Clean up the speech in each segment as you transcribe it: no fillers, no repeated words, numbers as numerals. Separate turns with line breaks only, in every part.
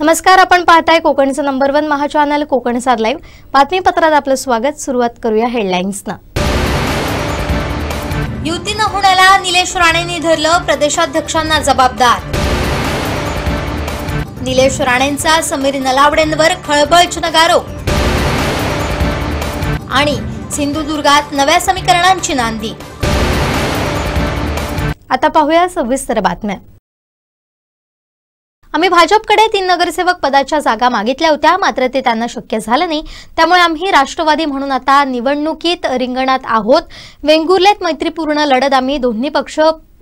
नमस्कार, आपण पाहताय कोकणचं नंबर 1 महा चॅनल कोकणसार लाईव्ह बातमीपत्रात आपलं स्वागत। सुरुवात करूया हेडलाईन्सना। युती न होण्याला निलेश राणेंनी धरलं प्रदेशाध्यक्षांना जबाबदार। निलेश राणेंचा समीर नलावडेंवर खळबळजनक आरोप आणि सिंधुदुर्गात नव्या समीकरणांची नांदी। आता पाहूया सविस्तर बातम्या। आम्ही भाजपकडे 3 नगरसेवक पदाच्या जागा मागितल्या होत्या, मात्र ते त्यांना शक्य झालं नाही। त्यामुळे आम्ही राष्ट्रवादी म्हणून आता निवडणुकीत रिंगणात आहोत। वेंगुर्लेत मैत्रीपूर्ण लढत आम्ही दोन्ही पक्ष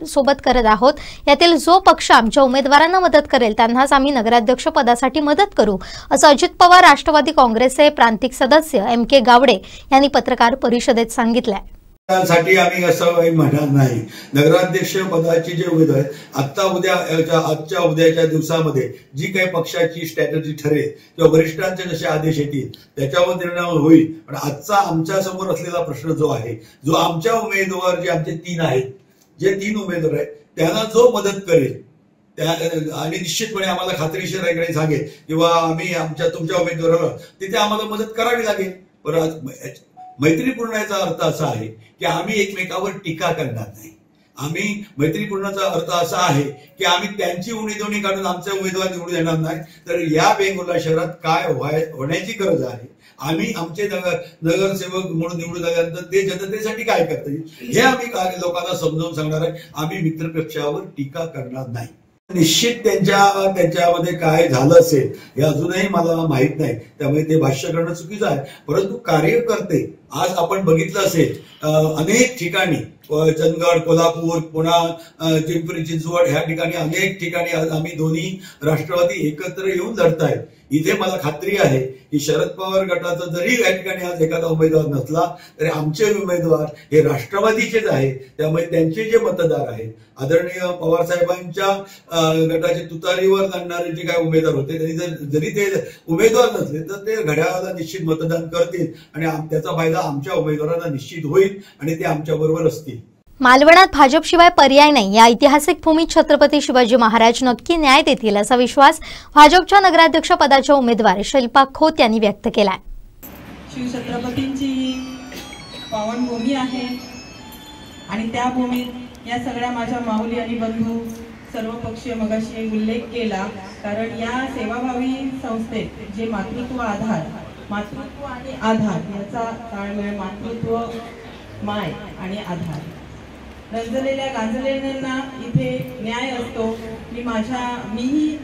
सोबत करत आहोत। यातील जो पक्ष आमच्या उमेदवारांना मदत करेल त्यांनाच आम्ही नगराध्यक्ष पदासाठी मदत करू, असं अजित पवार राष्ट्रवादी काँग्रेसचे प्रांतिक सदस्य MK गावडे यांनी पत्रकार परिषदेत सांगितलं।
साठी आम्ही असं काही म्हणणार नाही। नगराध्यक्ष पदाचे जे उमेदवार आहेत आजच्या उद्याच्या दिवसामध्ये जी काही पक्षाची स्ट्रॅटेजी ठरेल किंवा वरिष्ठांचे जसे आदेश येतील त्याच्यावर निर्णय होईल। पण आजचा आमच्या समोर असलेला प्रश्न जो आहे, जो आमच्या उमेदवार जे आमचे 3 आहेत, जे 3 उमेदवार आहेत त्यांना जो मदत करेल त्या आणि निश्चितपणे आम्हाला खात्रीशीर सांगेल किंवा आम्ही तुमच्या उमेदवाराला तिथे आम्हाला मदत करावी लागेल। परत मैत्रीपूर्ण याचा अर्थ असा आहे की आम्ही एकमेकावर टीका करणार नाही। आम्ही मैत्रीपूर्णचा अर्थ असा आहे की आम्ही त्यांची उणीधुणी काढून आमचे उमेदवार निवडून येणार नाही। तर या वेंगुर्ला शहरात काय होण्याची गरज आहे, आम्ही आमचे नगरसेवक म्हणून निवडून आल्यानंतर ते जनतेसाठी काय करता येईल हे आम्ही लोकांना समजावून सांगणार आहे। आम्ही मित्रपक्षावर टीका करणार नाही। निश्चित त्यांच्यामध्ये काय झालं असेल हे अजूनही मला माहित नाही, त्यामुळे ते भाष्य करणं चुकीचं आहे। परंतु कार्यकर्ते आज आपण बघितलं असेल अनेक ठिकाणी चंदगड, कोल्हापूर, पुणा, पिंपरी चिंचवड ह्या ठिकाणी अनेक ठिकाणी आम्ही दोन्ही राष्ट्रवादी एकत्र येऊन लढतायत। इथे मला खात्री आहे की शरद पवार गटाचा जरी या ठिकाणी आज एखादा उमेदवार नसला तरी आमचे उमेदवार हे राष्ट्रवादीचेच आहे। त्यामुळे त्यांचे जे मतदार आहेत, आदरणीय पवार साहेबांच्या गटाचे तुतारीवर लढणारे जे काही उमेदवार होते त्यांनी जरी ते उमेदवार नसले तर ते घड्याळाला निश्चित मतदान करतील आणि त्याचा फायदा आमच्या उमेदवारांना निश्चित होईल आणि ते आमच्या बरोबर असतील।
मालवणात भाजपशिवाय पर्याय नाही। या ऐतिहासिक भूमीत छत्रपती शिवाजी महाराज नक्की न्याय देतील असा विश्वास भाजपच्या नगराध्यक्ष पदाच्या उमेदवार शिल्पा खोत यांनी व्यक्त केलाय।
शिवछत्रपतींची पावन भूमी आहे आणि त्या भूमीत या सगळ्या माझ्या माऊली आणि बंधू सर्वपक्षीय मगाशी उल्लेख केला, कारण या सेवाभावी संस्थेत जे मातृत्व आणि आधार याचा ताळमेळ, मातृत्व, माय आणि आधार, रंजलेल्या गांजलेल्यांना इथे न्याय असतो। मीही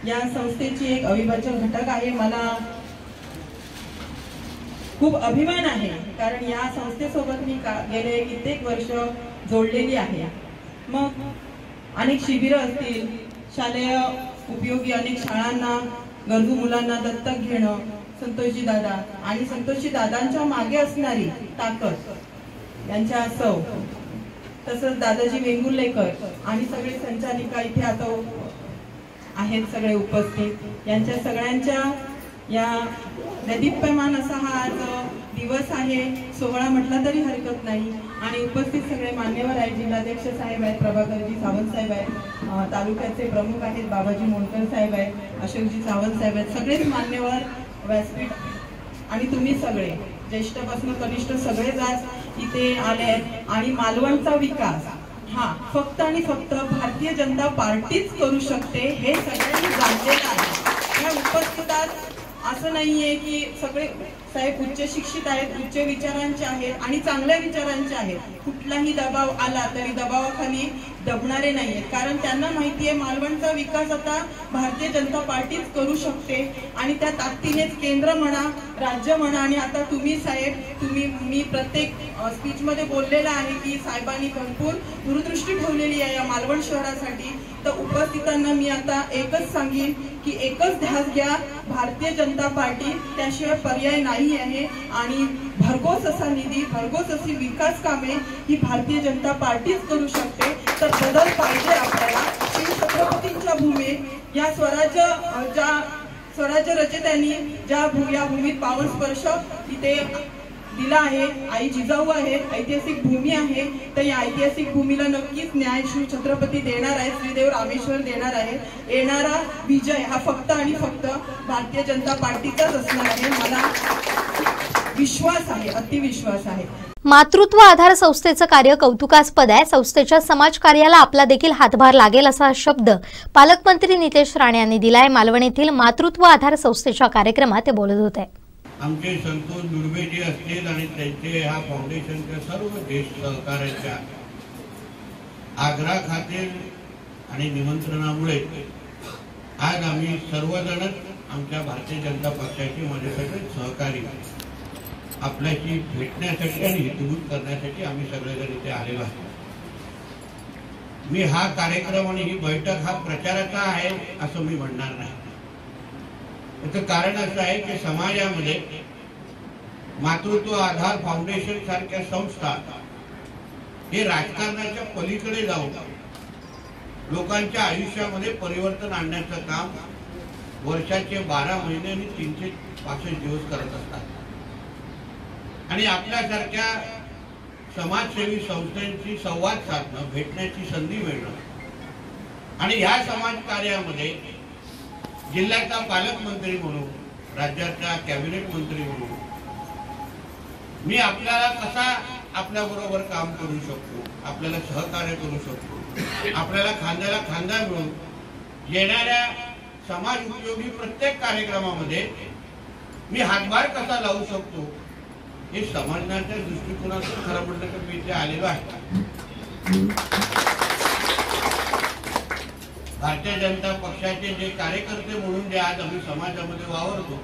या संस्थेची एक अविभाज्य घटक आहे। मला खूप अभिमान आहे, कारण या संस्थेसोबत मी गेले कित्येक वर्ष जोडलेली आहे। मग अनेक शिबिरं असतील, शालेय उपयोगी अनेक शाळांना, गरजू मुलांना दत्तक घेणं, संतोषजी दादा आणि संतोषजी दादांच्या मागे असणारी ताकद यांच्या सौ, तसंच दादाजी वेंगुर्लेकर आणि सगळे संचालिका इथे आता आहेत सगळे उपस्थित, यांच्या सगळ्यांच्या या देदीप्यमान असा हा आज दिवस आहे, सोहळा म्हटला तरी हरकत नाही। आणि उपस्थित सगळे मान्यवर आहेत, जिल्हाध्यक्ष साहेब आहेत, प्रभाकरजी सावंत साहेब आहेत, तालुक्याचे प्रमुख आहेत, बाबाजी मोंडकर साहेब आहेत, अशोकजी सावंत साहेब आहेत, सगळेच मान्यवर व्यासपीठ आणि तुम्ही सगळे ज्येष्ठपासून कनिष्ठ सगळेच आज इथे आले आहेत। आणि मालवणचा विकास हा फक्त आणि फक्त भारतीय जनता पार्टीच करू शकते हे सगळ्यांनी जाणलेलं आहे। या उपस्थितात असं नाहीये की सगळे साहेब उच्च शिक्षित आहेत, उच्च विचारांचे आहेत आणि चांगल्या विचारांचे आहेत। कुठलाही दबाव आला तरी दबावाखाली दबणारे नाहीयेत, कारण त्यांना माहितीये मालवणचा विकास आता भारतीय जनता पार्टीच करू शकते आणि त्या ताकदीनेच केंद्र म्हणा, राज्य म्हणा आणि आता तुम्ही साहेब, मी प्रत्येक स्पीच मध्ये बोललेला आहे की साहेबांनी भरपूर दूरदृष्टी ठेवलेली आहे या मालवण शहरासाठी। तर उपस्थितांना मी आता एकच सांगेन की एकच ध्यास घ्या, भारतीय जनता पार्टी त्याशिवाय पर्याय नाही आहे आणि भरघोस असा निधी, भरघोस अशी विकास कामे ही भारतीय जनता पार्टीच करू शकते। तर बदल पाहिजे आपल्याला। शिवछत्रपतींच्या भूमीत या स्वराज्य रचत्यांनी या भूमीत पावन स्पर्श इथे दिला आहे, आई जिजाऊ आहे, ऐतिहासिक भूमी आहे, तर या ऐतिहासिक भूमीला नक्कीच न्याय श्री छत्रपती देणार आहे, श्रीदेव रामेश्वर देणार आहे. येणारा विजय हा फक्त आणि फक्त भारतीय जनता पार्टीचाच असणार आहे. मला विश्वास आहे, अतिविश्वास आहे.
मातृत्व आधार संस्थेचं कार्य कौतुकास्पद आहे. संस्थेच्या समाज कार्याला आपला देखील हातभार लागेल असा शब्द पालकमंत्री नितेश राणे यांनी दिलाय. मालवण येथील मातृत्व आधार संस्थेच्या कार्यक्रमात ते बोलत होते.
आमचे संतोष दुर्बेजी असतील आणि त्यांचे ह्या फाउंडेशनच्या सर्व ज्येष्ठ सहकार्याच्या आग्रहाखातीर आणि निमंत्रणामुळे आज आम्ही सर्वजणच आमच्या भारतीय जनता पक्षाची माझे सगळे सहकारी आपल्याशी भेटण्यासाठी आणि हितगुज करण्यासाठी आम्ही सगळेजण इथे आलेलो आहोत. मी हा कार्यक्रम आणि ही बैठक हा प्रचाराचा आहे असं मी म्हणणार नाही. याचं कारण असं आहे की समाजामध्ये मातृत्व आधार फाउंडेशन सारख्या संस्था हे राजकारणाच्या पलीकडे जाऊन लोकांच्या आयुष्यामध्ये परिवर्तन आणण्याचं काम वर्षाचे 12 महिने आणि 365 दिवस करत असतात. आणि आपल्यासारख्या समाजसेवी संस्थांशी संवाद साधणं, भेटण्याची संधी मिळणं आणि ह्या समाज कार्यामध्ये जिल्ह्याचा पालकमंत्री म्हणून, राज्याचा कॅबिनेट मंत्री म्हणून मी आपल्याला कसा आपल्याबरोबर काम करू शकतो, आपल्याला सहकार्य करू शकतो, आपल्याला खांद्याला खांदा मिळून येणाऱ्या समाज उपयोगी प्रत्येक कार्यक्रमामध्ये मी हातभार कसा लावू शकतो हे समजण्याच्या दृष्टिकोनातून खरं म्हटलं तर मी इथे आलेलो आहे. भारतीय जनता पक्षाचे जे कार्यकर्ते म्हणून जे आज आम्ही समाजामध्ये वावरतो,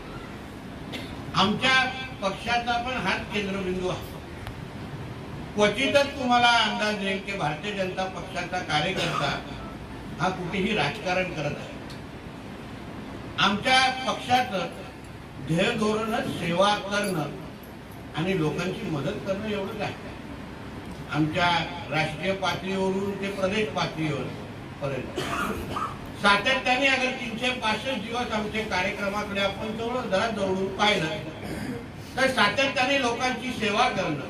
आमच्या पक्षाचा पण हाच केंद्रबिंदू आहे. क्वचितच तुम्हाला अंदाज येईल की भारतीय जनता पक्षाचा कार्यकर्ता हा कुठेही राजकारण करत आहे. आमच्या पक्षाचं ध्येय धोरणच सेवा करणं आणि लोकांची मदत करणं एवढंच आहे. आमच्या राष्ट्रीय पातळीवरून ते प्रदेश पातळीवर पर्यंत सातत्याने अगर 365 दिवस आमच्या कार्यक्रमाकडे आपण जरा जवळून पाहिलं तर सातत्याने लोकांची सेवा करणं,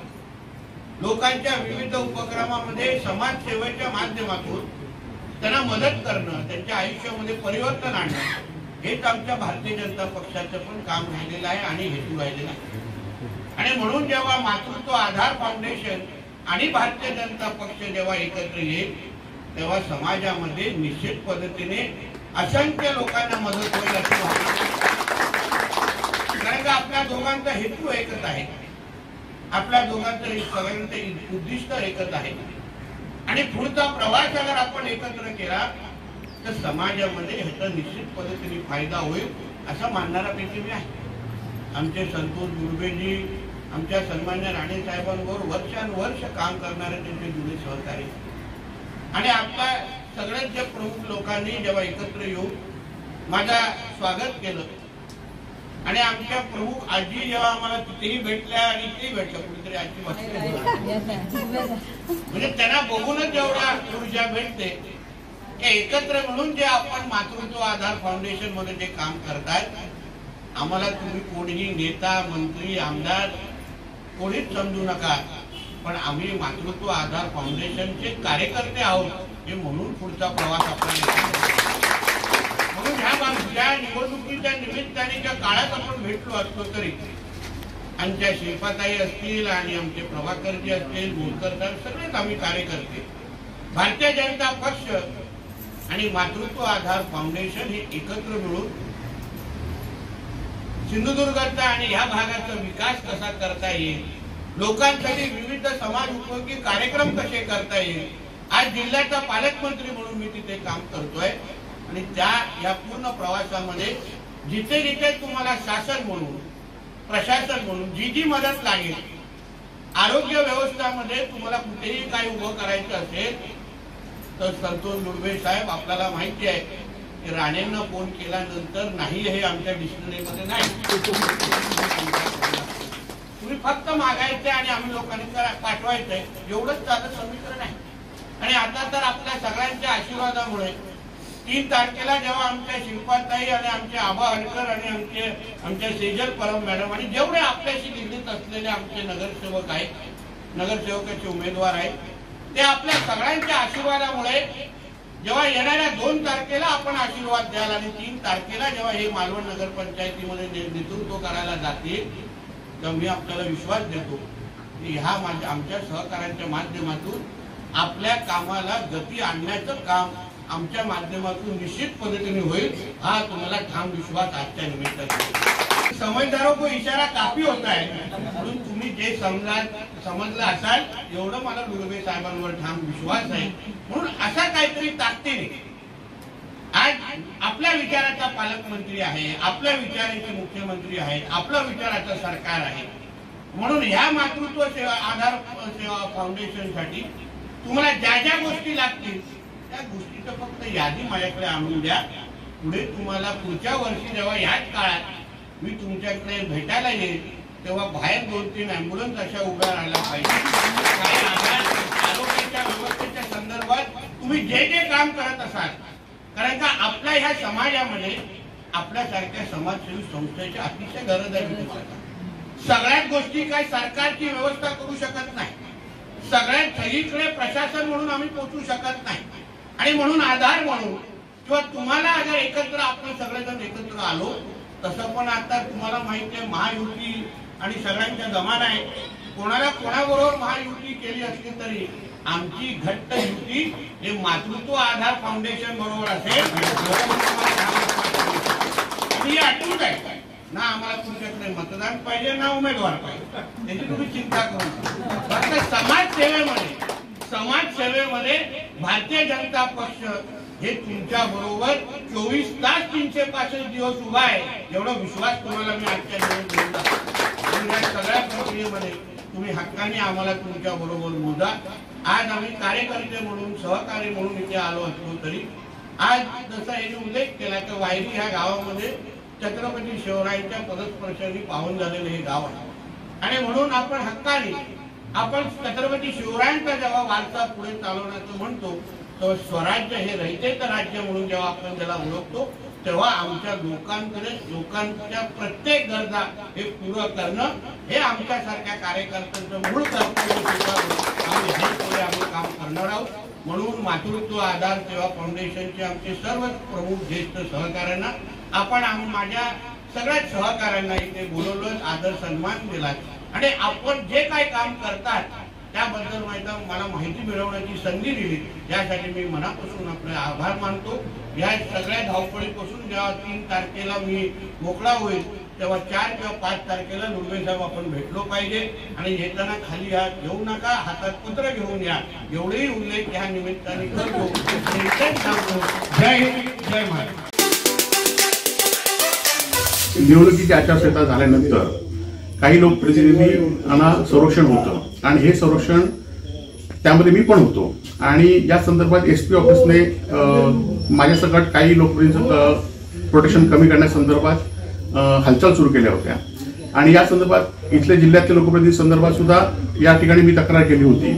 लोकांच्या विविध उपक्रमामध्ये समाजसेवेच्या माध्यमातून त्यांना मदत करणं, त्यांच्या आयुष्यामध्ये परिवर्तन आणणं हेच आमच्या भारतीय जनता पक्षाचं पण काम राहिलेलं आहे आणि हेतू राहिलेला आहे. आणि म्हणून जेव्हा मातृत्व आधार फाउंडेशन आणि भारतीय जनता पक्ष जेव्हा एकत्र येईल तेव्हा समाजामध्ये निश्चित पद्धतीने असंख्य लोकांना मदत होईल अशी भावना. कारण का आपल्या दोघांचा हेतू एकच आहे, आपल्या दोघांचं सगळ्यांचं उद्दिष्ट एकच आहे. आणि पुढचा प्रवास अगर आपण एकत्र केला तर समाजामध्ये ह्याचा निश्चित पद्धतीने फायदा होईल असं मानणाऱ्यापैकी मी आहे. आमचे संतोष दुर्बेजी आमच्या सन्मान्य राणे साहेबांवर वर्षानुवर्ष काम करणारे त्यांचे जुने सहकारी आणि आपल्या सगळ्यांच्या प्रमुख लोकांनी जेव्हा एकत्र येऊन माझं स्वागत केलं आणि आमच्या प्रमुख आजी जेव्हा आम्हाला तिथेही भेटल्या आणि इथेही भेटल्या, कुठेतरी आजी बसली म्हणजे त्यांना बघूनच जेवढा ऊर्जा भेटते की एकत्र म्हणून जे आपण मातृत्व आधार फाउंडेशन मध्ये जे काम करतायत आम्हाला तुम्ही कोणीही नेता, मंत्री, आमदार कोणीच समजू नका, पण आम्ही मातृत्व आधार फाउंडेशनचे कार्यकर्ते आहोत हे म्हणून पुढचा प्रवास आपल्याला. म्हणून ह्या निवडणुकीच्या निमित्ताने ज्या काळात आपण भेटलो असतो तरी आमच्या शिल्पाताई असतील आणि आमचे प्रभाकरजी असतील, मोरकर साहेब सगळेच आम्ही कार्यकर्ते भारतीय जनता पक्ष आणि मातृत्व आधार फाउंडेशन हे एकत्र मिळून सिंधुदुर्गाचा आणि ह्या भागाचा विकास कसा करता येईल, लोकांसाठी विविध समाज उपयोगी कार्यक्रम कसे करता येईल. आज जिल्ह्याचा पालकमंत्री म्हणून मी तिथे काम करतोय आणि या पूर्ण प्रवासामध्ये जिथे जिथे तुम्हाला शासन म्हणून, प्रशासन म्हणून जी जी मदत लागेल, आरोग्य व्यवस्थामध्ये तुम्हाला कुठेही काही उभं करायचं असेल तर संतोष दुर्बे साहेब आपल्याला माहिती आहे की राणेंना फोन केल्यानंतर नाही हे आमच्या डिक्शनरीमध्ये नाही. तुम्ही फक्त मागायचे आणि आम्ही लोकांनी पाठवायचंय एवढंच साधं समीकरण आहे. आणि आता तर आपल्या सगळ्यांच्या आशीर्वादामुळे 3 तारखेला जेव्हा आमच्या शिल्पाताई आणि आमचे आबा हडकर आणि आमच्या सेजल परब मॅडम आणि जेवढे आपल्याशी निगडीत असलेले आमचे नगरसेवक आहेत, नगरसेवकाचे उमेदवार आहेत, ते आपल्या सगळ्यांच्या आशीर्वादामुळे जेव्हा येणाऱ्या 2 तारखेला आपण आशीर्वाद द्याल आणि 3 तारखेला जेव्हा हे मालवण नगरपंचायतीमध्ये नेतृत्व करायला जातील, तर मी आपल्याला विश्वास देतो की ह्या आमच्या सहकार्याच्या माध्यमातून आपल्या कामाला गती आणण्याचं काम आमच्या माध्यमातून निश्चित पद्धतीने होईल, हा तुम्हाला ठाम विश्वास आजच्या निमित्ताने। समझदारों को इशारा काफी होता है, म्हणून तुम्ही जे समजलं असाल एवढं मला दुर्गे साहेबांवर ठाम विश्वास आहे। म्हणून अशा काहीतरी ताकदीने आज आपल्या विचाराचा पालकमंत्री आहे, आपल्या विचाराचे मुख्यमंत्री आहेत, आपल्या विचाराचं सरकार आहे, म्हणून ह्या मातृत्व सेवा आधार सेवा फाउंडेशनसाठी तुम्हाला ज्या ज्या गोष्टी लागतील त्या गोष्टीचं फक्त यादी माझ्याकडे आणून द्या। पुढे तुम्हाला पुढच्या वर्षी जेव्हा याच काळात मी तुमच्याकडे भेटायला येईल तेव्हा बाहेर 2-3 ॲम्ब्युलन्स अशा उभ्या राहायला पाहिजे। काही आरोग्याच्या व्यवस्थेच्या संदर्भात तुम्ही जे जे काम करत असाल, कारण का आपल्या ह्या समाजामध्ये आपल्यासारख्या समाजसेवी संस्थेची अतिशय गरज आहे। सगळ्याच गोष्टी काय सरकारची व्यवस्था करू शकत नाही, सगळ्यात सगळीकडे प्रशासन म्हणून आम्ही पोहोचू शकत नाही, आणि म्हणून आधार म्हणून किंवा तुम्हाला अगर एकत्र आपण सगळेजण एकत्र आलो, तसं पण आता तुम्हाला माहिती आहे महायुती आणि सगळ्यांच्या जमाना आहे, कोणाला कोणाबरोबर महायुती केली असली तरी आमची घट्ट युती हे मातृत्व आधार फाउंडेशन बरोबर असेल। आणि अटूट आहे ना, आम्हाला तुमच्याकडे मतदान पाहिजे ना उमेदवार पाहिजे, त्याची तुम्ही चिंता करू नका। फक्त समाजसेवेमध्ये भारतीय जनता पक्ष हे तुमच्या बरोबर 24 तास 365 दिवस उभा आहे, एवढा विश्वास तुम्हाला मी आजच्या दिवस देतो। या सगळ्या प्रक्रियेमध्ये तुम्ही हक्काने आम्हाला तुमच्या बरोबर मोजा। आज आम्ही कार्यकर्ते म्हणून सहकारी म्हणून इथे आलो असलो तरी आज जसा याने उल्लेख केला की वायरी ह्या गावामध्ये छत्रपती शिवरायांच्या पदस्पर्शाने पावन झालेलं हे गाव आहे, आणि म्हणून आपण हक्काने आपण छत्रपती शिवरायांचा जेव्हा वारसा पुढे चालवण्याचं म्हणतो तेव्हा स्वराज्य हे रयतेचं राज्य म्हणून जेव्हा आपण त्याला ओळखतो, तेव्हा आमच्या लोकांच्या प्रत्येक गरजा हे पूर्ण करणं हे आमच्यासारख्या कार्यकर्त्यांचं मूळ कर्तव्य आम्ही काम करणार आहोत। म्हणून मातृत्व आधार सेवा फाउंडेशनचे आमचे सर्व प्रमुख ज्येष्ठ सहकाऱ्यांना आपण माझ्या सगळ्या सहकाऱ्यांना इथे बोलवलं, आदर सन्मान दिला, आणि आपण जे काही काम करतात त्याबद्दल मला माहिती मिळवण्याची संधी दिली, यासाठी मी मनापासून आपले आभार मानतो। या सगळ्या धावपळीपासून जेव्हा 3 तारखेला मी मोकळा होईल तेव्हा 4 किंवा 5 तारखेला दुर्गे साहेब आपण भेटलो पाहिजे, आणि येताना खाली हात घेऊ नका, हातात पत्र घेऊन या, एवढेही उल्लेख या निमित्ताने करतो। जय हिंद, जय महाराष्ट्र।
निवडणुकीची आचारसंहिता झाल्यानंतर काही लोकप्रतिनिधींना संरक्षण होतं, आणि हे संरक्षण त्यामध्ये मी पण होतो, आणि या संदर्भात SP ऑफिसने माझ्या सकट काही लोकप्रतिनिधी प्रोटेक्शन कमी करण्यासंदर्भात हालचाल सुरू केल्या होत्या, आणि या संदर्भात इथल्या जिल्ह्यातल्या लोकप्रतिनिधी संदर्भात सुद्धा या ठिकाणी मी तक्रार केली होती।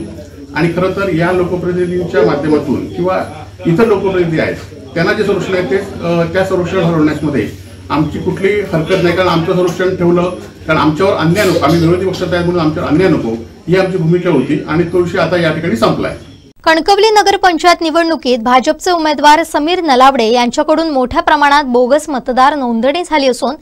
आणि खरं तर या लोकप्रतिनिधींच्या माध्यमातून किंवा इतर लोकप्रतिनिधी आहेत त्यांना जे संरक्षण आहे ते त्या संरक्षण हलवण्यामध्ये आमची कुठलीही हरकत नाही, कारण आमचं संरक्षण ठेवलं, कारण आमच्यावर अन्याय नको, आम्ही विरोधी पक्षात आहे म्हणून आमच्यावर अन्याय नको ही आमची भूमिका होती, आणि तो विषय आता या ठिकाणी संपलाय।
कणकवली नगरपंचायत निवडणुकीत भाजपचे उमेदवार समीर नलावडे यांच्याकडून मोठ्या प्रमाणात बोगस मतदार नोंदणी झाली असून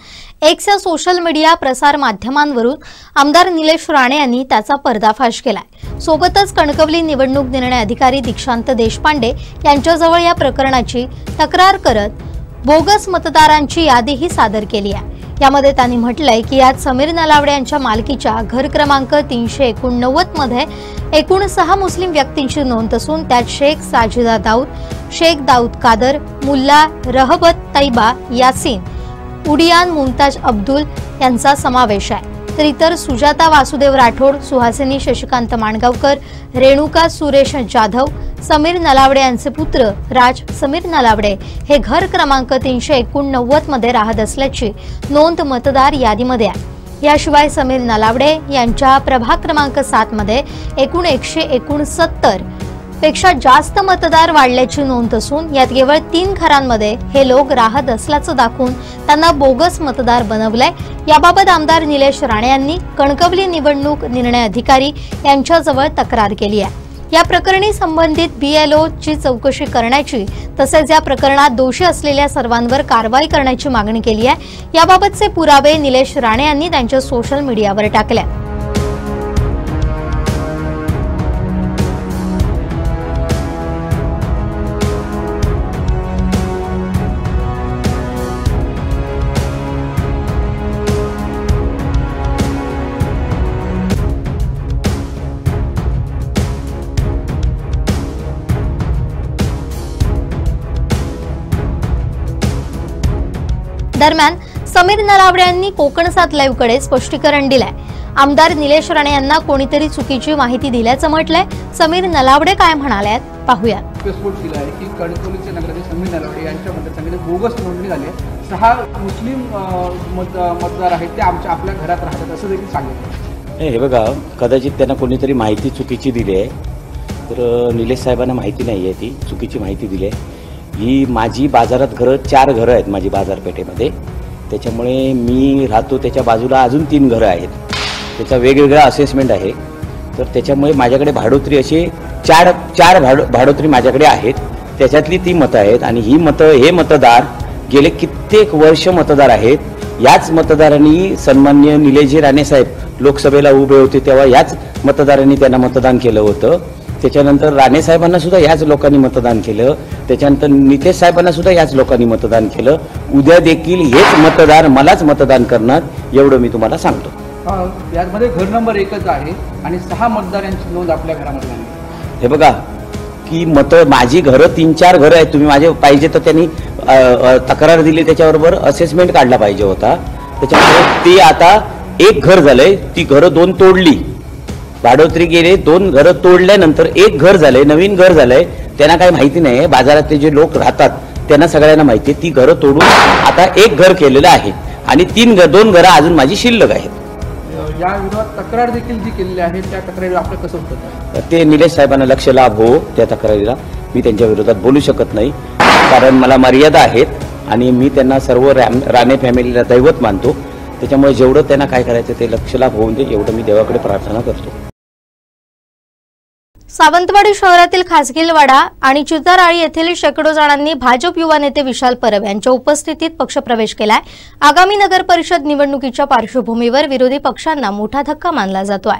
एक्स या सोशल मीडिया प्रसार माध्यमांवरून आमदार निलेश राणे यांनी त्याचा पर्दाफाश केलाय। सोबतच कणकवली निवडणूक निर्णय अधिकारी दीक्षांत देशपांडे यांच्याजवळ या प्रकरणाची तक्रार करत बोगस मतदारांची यादीही सादर केली आहे। यामध्ये त्यांनी म्हटलंय की यात समीर नलावडे यांच्या मालकीच्या घर क्रमांक 389 मध्ये एकूण 6 मुस्लिम व्यक्तींची नोंद असून त्यात शेख साजिदा दाऊद, शेख दाऊद कादर, मुल्ला रहबत तैबा यासीन, उडियान मुमताज अब्दुल यांचा समावेश आहे। तर इतर सुजाता वासुदेव राठोड, सुहासिनी शशिकांत माणगावकर, रेणुका सुरेश जाधव, समीर नलावडे यांचे पुत्र राज समीर नलावडे हे घर क्रमांक 389 मध्ये राहत असल्याची नोंद मतदार यादीमध्ये आहे। याशिवाय समीर नलावडे यांच्या प्रभाग क्रमांक 7 मध्ये एकूण 169 पेक्षा जास्त मतदार वाढल्याची नोंद असून यात केवळ 3 घरांमध्ये हे लोक राहत असल्याचं दाखवून त्यांना बोगस मतदार बनवलंय। याबाबत आमदार निलेश राणे यांनी कणकवली निवडणूक निर्णय अधिकारी यांच्याजवळ तक्रार केली आहे। या प्रकरणी संबंधित BLO ची चौकशी करण्याची तसेच या प्रकरणात दोषी असलेल्या सर्वांवर कारवाई करण्याची मागणी केली आहे। याबाबतचे पुरावे निलेश राणे यांनी त्यांच्या सोशल मीडियावर टाकले। दरम्यान समीर नलावडे यांनी कोकण 7 लाईव्ह कडे स्पष्टीकरण दिलंय। आमदार निलेश राणे यांना कोणीतरी चुकीची माहिती दिल्याचं म्हटलंय। समीर नलावडे काय म्हणाले पाहूया।
स्फोट केला आहे की कणकवलीचे नगराध्यक्ष समीर नलावडे यांच्या मतदारसंघात बोगस नोंदणी झाली आहे। 6 मुस्लिम मतदार आहेत ते आपल्या घरात राहतात असं देखील सांगितलं।
हे बघा, कदाचित त्यांना कोणीतरी माहिती चुकीची दिली आहे, तर निलेश साहेबांना माहिती नाही आहे, ती चुकीची माहिती दिली आहे। ही माझी बाजारात 4 घरं आहेत माझी बाजारपेठेमध्ये, त्याच्यामुळे मी राहतो त्याच्या बाजूला अजून 3 घरं आहेत, त्याचा वेगवेगळा असेसमेंट आहे। तर त्याच्यामुळे माझ्याकडे भाडोत्री असे 4 भाडोत्री माझ्याकडे आहेत, त्याच्यातली ती मतं आहेत। आणि हे मतदार गेले कित्येक वर्ष मतदार आहेत। याच मतदारांनी सन्माननीय निलेशजी राणे साहेब लोकसभेला उभे होते तेव्हा याच मतदारांनी त्यांना मतदान केलं होतं। त्याच्यानंतर राणे साहेबांना सुद्धा याच लोकांनी मतदान केलं, त्याच्यानंतर नितेश साहेबांना सुद्धा याच लोकांनी मतदान केलं। उद्या देखील हेच मतदार मलाच मतदान करणार, एवढं मी तुम्हाला सांगतो।
यामध्ये घर नंबर 1च आहे आणि 6 मतदारांची नोंद आपल्या घरामध्ये आहे।
हे बघा की माझी घरं 3-4 घरं आहेत, तुम्ही माझे पाहिजे तर त्यांनी तक्रार दिली, त्याच्याबरोबर असेसमेंट काढला पाहिजे होता। त्याच्यामुळे ती आता 1 घर झालंय, ती घरं 2 तोडली, भाडोत्री गेले, 2 घरं तोडल्यानंतर 1 घर झालंय, नवीन घर झालंय। त्यांना काही माहिती नाही, बाजारातले जे लोक राहतात त्यांना सगळ्यांना माहिती आहे। ती घरं तोडून आता 1 घर केलेलं आहे आणि 2 घरं अजून माझी शिल्लक आहेत।
या विरोधात तक्रार देखील जी केलेली आहे त्या तक्रारीला आपलं कसं होतं?
ते निलेश साहेबांना लक्ष लाभ हो त्या तक्रारीला, मी त्यांच्या विरोधात बोलू शकत नाही, कारण मला मर्यादा आहेत आणि मी त्यांना सर्व राणे फॅमिलीला दैवत मानतो। त्याच्यामुळे जेवढं त्यांना काय करायचं ते लक्ष लाभ होऊन दे, एवढं मी देवाकडे प्रार्थना करतो।
सावंतवाडी शहरातील खासगीलवाडा आणि चिताराळी येथील शेकडो जणांनी भाजप युवा नेते विशाल परब यांच्या उपस्थितीत पक्षप्रवेश केलाय। आगामी नगर परिषद निवडणुकीच्या पार्श्वभूमीवर विरोधी पक्षांना मोठा धक्का मानला जातोय।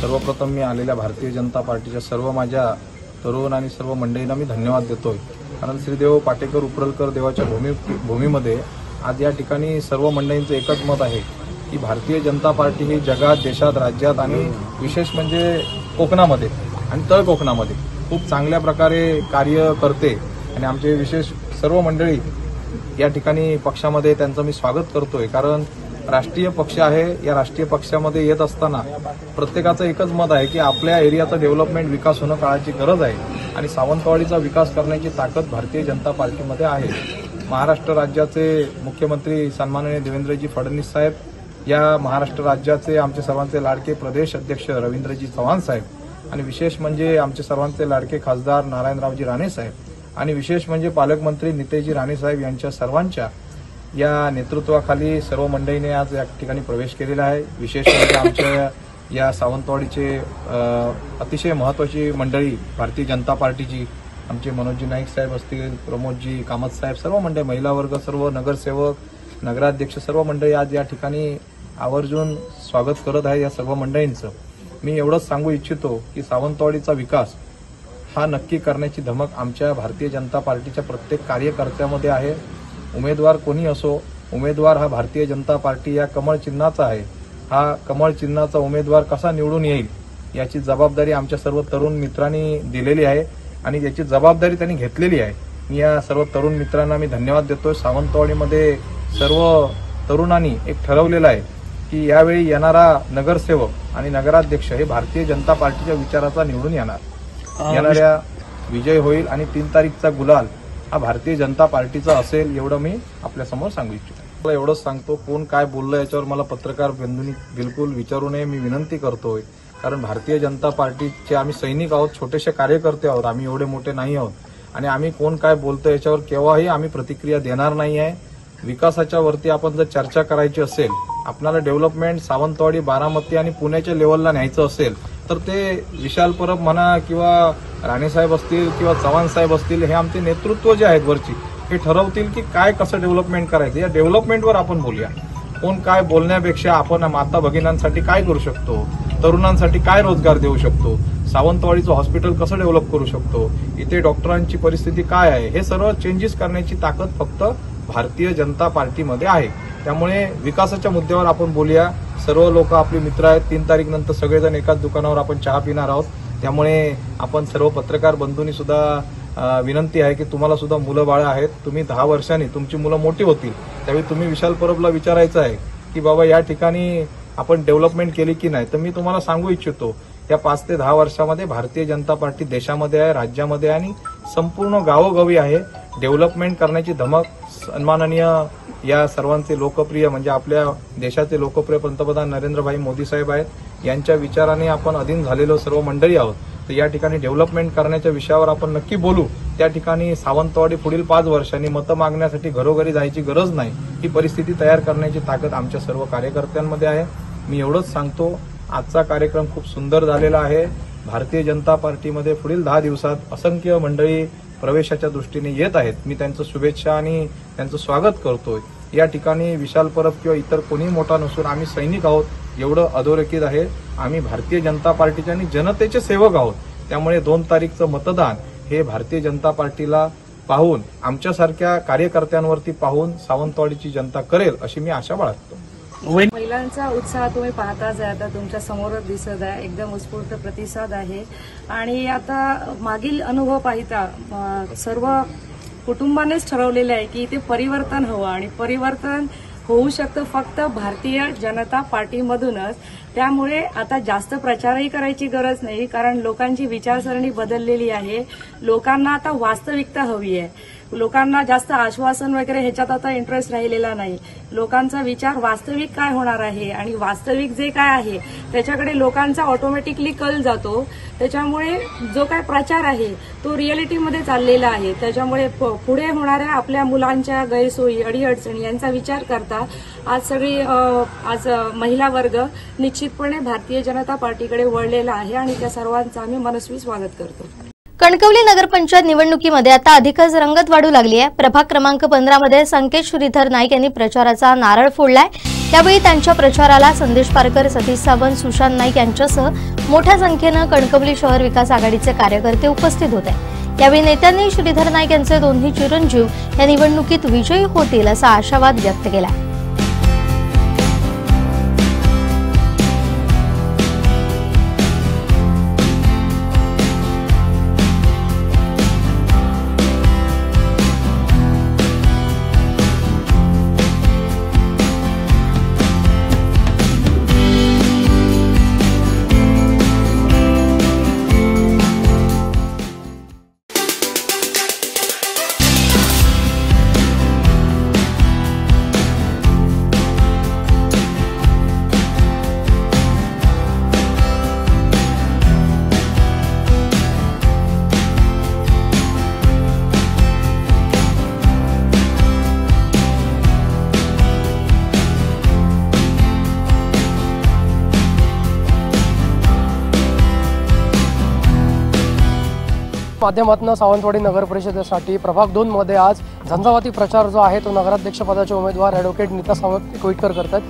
सर्वप्रथम मी आलेल्या भारतीय जनता पार्टीच्या सर्व माझ्या तरुण आणि सर्व मंडळींना मी धन्यवाद देतोय, कारण श्रीदेव पाटेकर उपरलकर देवाच्या भूमीमध्ये आज या ठिकाणी सर्व मंडळींचं एकच मत आहे की भारतीय जनता पार्टी ही जगात, देशात, राज्यात आणि विशेष म्हणजे कोकणामध्ये आणि तळ कोकणामध्ये खूप चांगल्या प्रकारे कार्य करते। आणि आमचे विशेष सर्व मंडळी या ठिकाणी पक्षामध्ये त्यांचं मी स्वागत करतोय, कारण राष्ट्रीय पक्ष आहे। या राष्ट्रीय पक्षामध्ये येत असताना प्रत्येकाचं एकच मत आहे की आपल्या एरियाचं डेव्हलपमेंट, विकास होणं काळाची गरज आहे आणि सावंतवाडीचा विकास करण्याची ताकद भारतीय जनता पार्टीमध्ये आहे। महाराष्ट्र राज्याचे मुख्यमंत्री सन्माननीय देवेंद्रजी फडणवीस साहेब, या महाराष्ट्र राज्याचे आमचे सर्वांचे लाडके प्रदेश अध्यक्ष रवींद्रजी चव्हाण साहेब आणि विशेष म्हणजे आमचे सर्वांचे लाडके खासदार नारायणरावजी राणे साहेब आणि विशेष म्हणजे पालकमंत्री नितेशजी राणे साहेब यांच्या सर्वांच्या या नेतृत्वाखाली सर्व मंडळीने आज या ठिकाणी प्रवेश केलेला आहे। विशेष म्हणजे आमच्या या सावंतवाडीचे अतिशय महत्त्वाची मंडळी भारतीय जनता पार्टीची, आमचे मनोजी नाईक साहेब असतील, प्रमोदजी कामत साहेब, सर्व मंडळी, महिला वर्ग, सर्व नगरसेवक, नगराध्यक्ष, सर्व मंडळी आज या ठिकाणी आवर्जून स्वागत करत आहे या सर्व मंडळींचं. मी एवढंच सांगू इच्छितो की सावंतवाडीचा विकास हा नक्की करण्याची धमक आमच्या भारतीय जनता पार्टीच्या प्रत्येक कार्यकर्त्यामध्ये आहे. उमेदवार कोणी असो, उमेदवार हा भारतीय जनता पार्टी या कमळ चिन्हाचा आहे. हा कमळ चिन्हाचा उमेदवार कसा निवडून येईल याची जबाबदारी आमच्या सर्व तरुण मित्रांनी दिलेली आहे आणि याची जबाबदारी त्यांनी घेतलेली आहे. मी या सर्व तरुण मित्रांना मी धन्यवाद देतोय. सावंतवाडीमध्ये सर्व तरुणांनी एक ठरवलेलं आहे की यावेळी येणारा नगरसेवक आणि नगराध्यक्ष हे भारतीय जनता पार्टीच्या विचाराचा निवडून येणाऱ्या विजय होईल आणि 3 तारीखचा गुलाल हा भारतीय जनता पार्टीचा असेल, एवढं मी आपल्यासमोर सांगू इच्छितो. मला एवढंच सांगतो, कोण काय बोललं याच्यावर मला पत्रकार बंधूंनी बिलकुल विचारू नये, मी विनंती करतोय. कारण भारतीय जनता पार्टीचे आम्ही सैनिक आहोत, छोटेसे कार्यकर्ते आहोत, आम्ही एवढे मोठे नाही आहोत आणि आम्ही कोण काय बोलतो याच्यावर केव्हाही आम्ही प्रतिक्रिया देणार नाही आहे. विकासाच्या वरती आपण जर चर्चा करायची असेल, आपल्याला डेव्हलपमेंट सावंतवाडी, बारामती आणि पुण्याच्या लेवलला न्यायचं असेल तर ते विशाल परब म्हणा किंवा राणेसाहेब असतील किंवा चव्हाण साहेब असतील, हे आमचे नेतृत्व जे आहेत वरची, हे ठरवतील की काय कसं डेव्हलपमेंट करायचं. या डेव्हलपमेंटवर आपण बोलूया. कोण काय बोलण्यापेक्षा आपण माता भगिनींसाठी काय करू शकतो, तरुणांसाठी काय रोजगार देऊ शकतो, सावंतवाडीचं हॉस्पिटल कसं डेव्हलप करू शकतो, इथे डॉक्टरांची परिस्थिती काय आहे, हे सर्व चेंजेस करण्याची ताकद फक्त भारतीय जनता पार्टीमध्ये आहे. त्यामुळे विकासाच्या मुद्द्यावर आपण बोलूया. सर्व लोक आपले मित्र आहेत. 3 तारीख नंतर सगळेजण एकाच दुकानावर आपण चहा पिणार आहोत. त्यामुळे आपण सर्व पत्रकार बंधूंनी सुद्धा विनंती आहे की तुम्हाला सुद्धा मुलं बाळं आहेत. तुम्ही 10 वर्षांनी तुमची मुलं मोठी होतील त्यावेळी तुम्ही विशाल परबला विचारायचं आहे की बाबा या ठिकाणी आपण डेव्हलपमेंट केली की नाही. तर मी तुम्हाला सांगू इच्छितो, या 5 ते 10 वर्षामध्ये भारतीय जनता पार्टी देशामध्ये आहे, राज्यामध्ये आहे आणि संपूर्ण गावोगावी आहे. डेव्हलपमेंट करण्याची धमक सन्माननीय या सर्वांचे लोकप्रिय म्हणजे आपल्या देशाचे लोकप्रिय पंतप्रधान नरेंद्रभाई मोदी साहेब आहेत. यांच्या विचाराने आपण अधीन झालेलो सर्व मंडळी आहोत. तर या ठिकाणी डेव्हलपमेंट करण्याच्या विषयावर आपण नक्की बोलू. त्या ठिकाणी सावंतवाडी पुढील 5 वर्षांनी मतं मागण्यासाठी घरोघरी जायची गरज नाही, ही परिस्थिती तयार करण्याची ताकद आमच्या सर्व कार्यकर्त्यांमध्ये आहे. मी एवढंच सांगतो, आजचा कार्यक्रम खूप सुंदर झालेला आहे. भारतीय जनता पार्टीमध्ये पुढील 10 दिवसात असंख्य मंडळी प्रवेशाच्या दृष्टीने येत आहेत. मी त्यांचं शुभेच्छा आणि त्यांचं स्वागत करतोय. या ठिकाणी विशाल परब किंवा इतर कोणी मोठा नसून आम्ही सैनिक आहोत एवढं अधोरेखित आहे. आम्ही भारतीय जनता पार्टीचे आणि जनतेचे सेवक आहोत. त्यामुळे 2 तारीखचं मतदान हे भारतीय जनता पार्टीला पाहून, आमच्यासारख्या कार्यकर्त्यांवरती पाहून सावंतवाडीची जनता करेल अशी मी आशा बाळगतो.
महिलांचा उत्साह तुम्ही पाहताच आहे, आता तुमच्या समोरच दिसत आहे, एकदम उत्स्फूर्त प्रतिसाद आहे. आणि आता मागील अनुभव पाहता सर्व कुटुंबानेच ठरवलेलं आहे की इथे परिवर्तन हवं आणि परिवर्तन होऊ शकतं फक्त भारतीय जनता पार्टीमधूनच. त्यामुळे आता जास्त प्रचारही करायची गरज नाही, कारण लोकांची विचारसरणी बदललेली आहे. लोकांना आता वास्तविकता हवी आहे. लोकांना जास्त आश्वासन वगैरे ह्याच्यात आता इंटरेस्ट राहिलेला नाही. लोकांचा विचार वास्तविक काय होणार आहे आणि वास्तविक जे काय आहे त्याच्याकडे लोकांचा ऑटोमॅटिकली कल जातो. त्याच्यामुळे जो काय प्रचार आहे तो रिअलिटीमध्ये चाललेला आहे. त्याच्यामुळे पुढे होणाऱ्या आपल्या मुलांच्या गैरसोयी, अडीअडचणी यांचा विचार करता आज महिला वर्ग निश्चितपणे भारतीय जनता पार्टीकडे वळलेला आहे आणि त्या सर्वांचं आम्ही मनस्वी स्वागत करतो.
कणकवली नगरपंचायत निवडणुकीमध्ये आता अधिकच रंगत वाढू लागली आहे. प्रभाग क्रमांक 15 मध्ये संकेत श्रीधर नाईक यांनी प्रचाराचा नारळ फोडलाय. त्यावेळी त्यांच्या प्रचाराला संदेश पारकर, सतीश सावंत, सुशांत नाईक यांच्यासह मोठ्या संख्येनं कणकवली शहर विकास आघाडीचे कार्यकर्ते उपस्थित होते. यावेळी नेत्यांनी श्रीधर नाईक यांचे दोन्ही चिरंजीव या निवडणुकीत विजयी होतील असा आशावाद व्यक्त केला.
माध्यमातून सावंतवाडी नगर परिषदेसाठी प्रभाग 2 मध्ये आज झंझावाती प्रचार जो आहे तो नगराध्यक्ष पदाचे उमेदवार ॲडव्होकेट नीता सावंत करतात।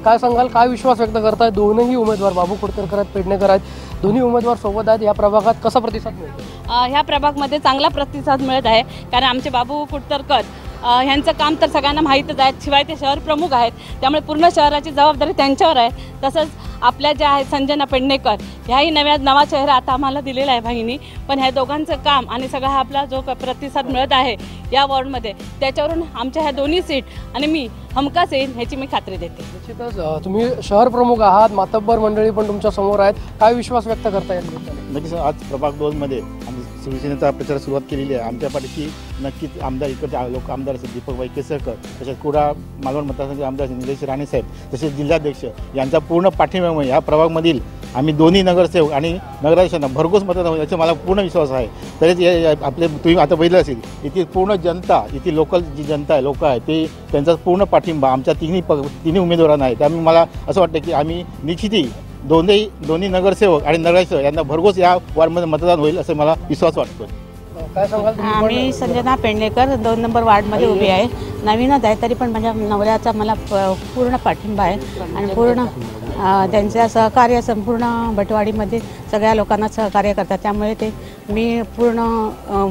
काय सांगाल, काय विश्वास व्यक्त करतायत? दोन्ही उमेदवार बाबू कुडतरकर आहेत, पेडणेकर आहेत, दोन्ही उमेदवार सोबत आहेत। या प्रभागात कसा प्रतिसाद मिळतो?
ह्या प्रभागमध्ये चांगला प्रतिसाद मिळत आहे, कारण आमचे बाबू कुडतरकर ह्यांचं काम तर सगळ्यांना माहीतच आहे, शिवाय ते शहर प्रमुख आहेत, त्यामुळे पूर्ण शहराची जबाबदारी त्यांच्यावर आहे। तसंच आपल्या ज्या आहेत संजना पेडणेकर ह्याही नवा चेहरा आता आम्हाला दिलेला आहे भगिनी, पण ह्या दोघांचं काम आणि सगळा हा आपला जो प्रतिसाद मिळत आहे या वॉर्डमध्ये, त्याच्यावरून आमच्या ह्या दोन्ही सीट आणि मी हमखास येईल ह्याची मी खात्री देते।
निश्चितच तुम्ही शहर प्रमुख आहात, मातब्बर मंडळी पण तुमच्या समोर आहेत, काय विश्वास व्यक्त करता येईल?
नक्कीच आज प्रभाग 2 मध्ये आम्ही शिवसेनेचा प्रचार सुरुवात केलेली आहे। आमच्या पाठीशी नक्कीच आमदार इकडचे लोक आमदार असेल दीपकभाई केसरकर, तसेच कुडा मालवण मतदारसंघाचे आमदार निलेश राणेसाहेब, तसेच जिल्हाध्यक्ष यांचा पूर्ण पाठिंब्यामुळे या प्रभागमधील आम्ही दोन्ही नगरसेवक आणि नगराध्यक्षांना भरघोस मतदान होईल याचा मला पूर्ण विश्वास आहे। तरीच आपले तुम्ही आता बघितलं असेल इथे पूर्ण जनता, इथे लोकल जी जनता आहे, लोक आहे, ते त्यांचा पूर्ण पाठिंबा आमच्या तिन्ही उमेदवारांना आहे। त्यामुळे मला असं वाटतं की आम्ही निश्चितही दोन्ही नगरसेवक आणि नगराध्यक्ष यांना भरघोस या वॉर्डमध्ये मतदान होईल असं मला विश्वास वाटतो।
काय सांगाल?
आम्ही संजना पेडणेकर 2 नंबर वार्डमध्ये उभी आहे, नवीनच आहे, तरी पण माझ्या नवऱ्याचा मला पूर्ण पाठिंबा आहे आणि पूर्ण त्यांच्या सहकार्य संपूर्ण बटवाडीमध्ये सगळ्या लोकांना सहकार्य करतात, त्यामुळे ते मी पूर्ण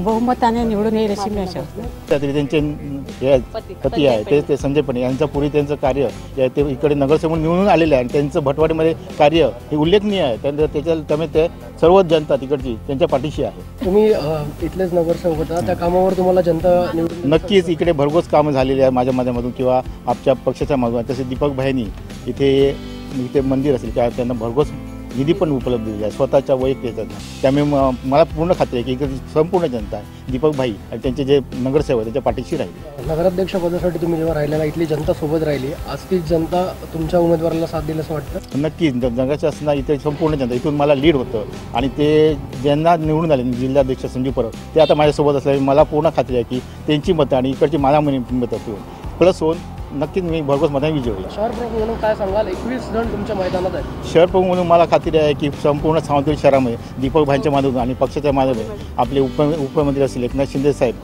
बहुमताने निवडून येईल अशी मी आशा करते।
त्यांचे पती आहे ते संजय पेडणे यांचं पूर्वी त्यांचं कार्य ते इकडे नगरसेवक निवडून आलेले आहे आणि त्यांचं भटवाडीमध्ये कार्य हे उल्लेखनीय आहे। त्यामुळे ते सर्व जनता तिकडची त्यांच्या पाठीशी आहे।
तुम्ही इथलेच नगरसेवक होता, त्या कामावर तुम्हाला जनता निवडून?
नक्कीच इकडे भरघोस कामं झालेली आहे माझ्या माध्यमातून किंवा आमच्या पक्षाच्या माध्यमातून। तसेच दीपक भाईंनी इथे मंदिर असेल किंवा त्यांना भरघोस निधी पण उपलब्ध दिला आहे स्वतःच्या वैयक्तिक, त्यामुळे मला पूर्ण खात्री आहे की इकडे संपूर्ण जनता आहे दीपक भाई आणि त्यांचे जे नगरसेवक त्यांच्या पाठीशी राहील।
नगराध्यक्ष पदासाठी तुम्ही जेव्हा राहिलेला इथली जनता सोबत राहिली, आज ती जनता तुमच्या उमेदवाराला साथ दिलं असं वाटतं?
नक्कीच नगराध्यक्ष असताना इथे संपूर्ण जनता इथून मला लीड होतं आणि ते ज्यांना निवडून आले जिल्हाध्यक्ष संजीव परब ते आता माझ्यासोबत असल्यामुळे मला पूर्ण खात्री आहे की त्यांची मतं आणि इकडची मला मतं प्लस होऊन नक्कीच मी भरघोस मताने विजय होईल।
शहर प्रमुख म्हणून काय सांगाल? 21 जण तुमच्या मैदानात आहेत।
शहर प्रमुख म्हणून मला खात्री आहे की संपूर्ण सावंतवाडी शहरामध्ये दीपक भाईंच्या माध्यमातून आणि पक्षाच्या माध्यमातून आपले उपमुख्यमंत्री असतील एकनाथ शिंदे साहेब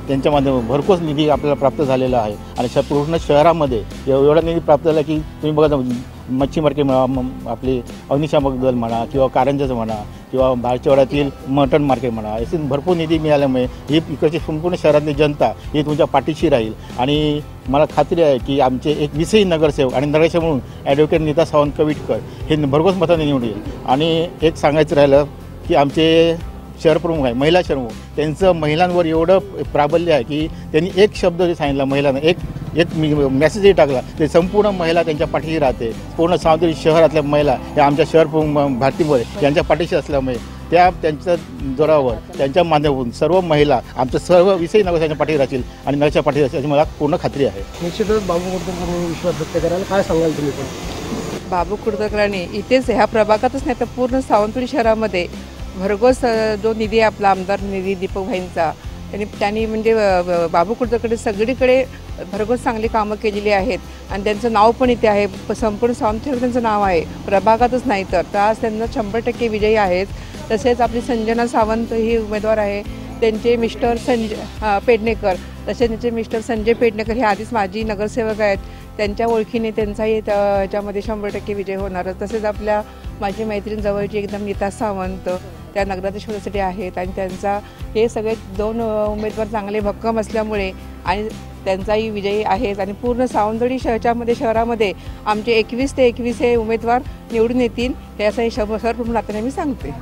त्यांच्या माध्यमातून भरघोस निधी आपल्याला प्राप्त झालेला आहे आणि पूर्ण शहरामध्ये एवढा निधी प्राप्त झाला की तुम्ही बघा मच्छी मार्केट म्हणा, आपले अग्निशामक दल म्हणा किंवा कारंजाचं म्हणा किंवा बारचेवाड्यातील मटण मार्केट म्हणा, असे भरपूर निधी मिळाल्यामुळे ही इकडची संपूर्ण शहरातली जनता ही तुमच्या पाठीशी राहील आणि मला खात्री आहे की आमचे एक 20ही नगरसेवक आणि नगरसेवक म्हणून ॲडव्होकेट नीता सावंत कविटकर हे भरघोस मताने निवडून येईल। आणि एक सांगायचं राहिलं की आमचे शहर प्रमुख आहे महिला शहर प्रमुख, त्यांचं महिलांवर एवढं प्राबल्य आहे की त्यांनी एक शब्द जे सांगितला महिलांना, एक मेसेजही टाकला ते संपूर्ण महिला त्यांच्या पाठीशी राहते। पूर्ण सावंतवाडी शहरातल्या महिला या आमच्या शहर प्रमुख भारतीमुळे यांच्या पाठीशी असल्यामुळे त्यांच्या जोरावर त्यांच्या माध्यमातून सर्व महिला आमच्या सर्व 20ही नगरसेवकांच्या पाठीशी राहतील आणि नगरच्या पाठीशी राहतील याची मला पूर्ण खात्री आहे।
निश्चितच बाबू कुडतरकर विश्वास व्यक्त करायला काय सांगाल तुम्ही? पण
बाबू कुडतरकरांनी इथेच ह्या प्रभागातच नाही तर पूर्ण सावंतवाडी शहरामध्ये भरघोस जो निधी आहे आपला आमदार निधी दीपक भाईंचा, त्यांनी म्हणजे बाबू कुडतरकडे सगळीकडे भरघोस चांगली कामं केलेली आहेत आणि त्यांचं नाव पण इथे आहे, संपूर्ण सावंतवाडीवर त्यांचं नाव आहे, प्रभागातच नाही तर आज त्यांना 100% विजयी आहेत। तसेच आपली संजना सावंत ही उमेदवार आहे, त्यांचे मिस्टर पेडणेकर, तसेच त्यांचे मिस्टर संजय पेडणेकर हे आधीच माजी नगरसेवक आहेत, त्यांच्या ओळखीने त्यांचाही त्याच्यामध्ये 100% विजय होणारच। तसेच आपल्या माझी मैत्रीण जवळची एकदम नीता सावंत त्या नगराध्यक्ष पदासाठी आहेत आणि त्यांचा हे सगळे 2 उमेदवार चांगले भक्कम असल्यामुळे आणि त्यांचाही विजयी आहेत आणि पूर्ण सावंतवाडी शहरामध्ये आमचे 21 ते 21 हे उमेदवार निवडून येतील यासाठी शहर प्रमुख नात्याने मी सांगते।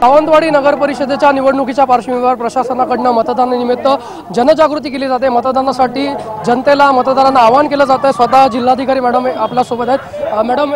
सावंतवाडी नगर परिषदेच्या निवडणुकीच्या पार्श्वभूमीवर प्रशासनाकडून मतदानानिमित्त जनजागृती केली जाते। मतदानासाठी जनतेला मतदारांना आवाहन केलं जातं। स्वतः जिल्हाधिकारी मॅडम आपल्यासोबत आहेत। मॅडम,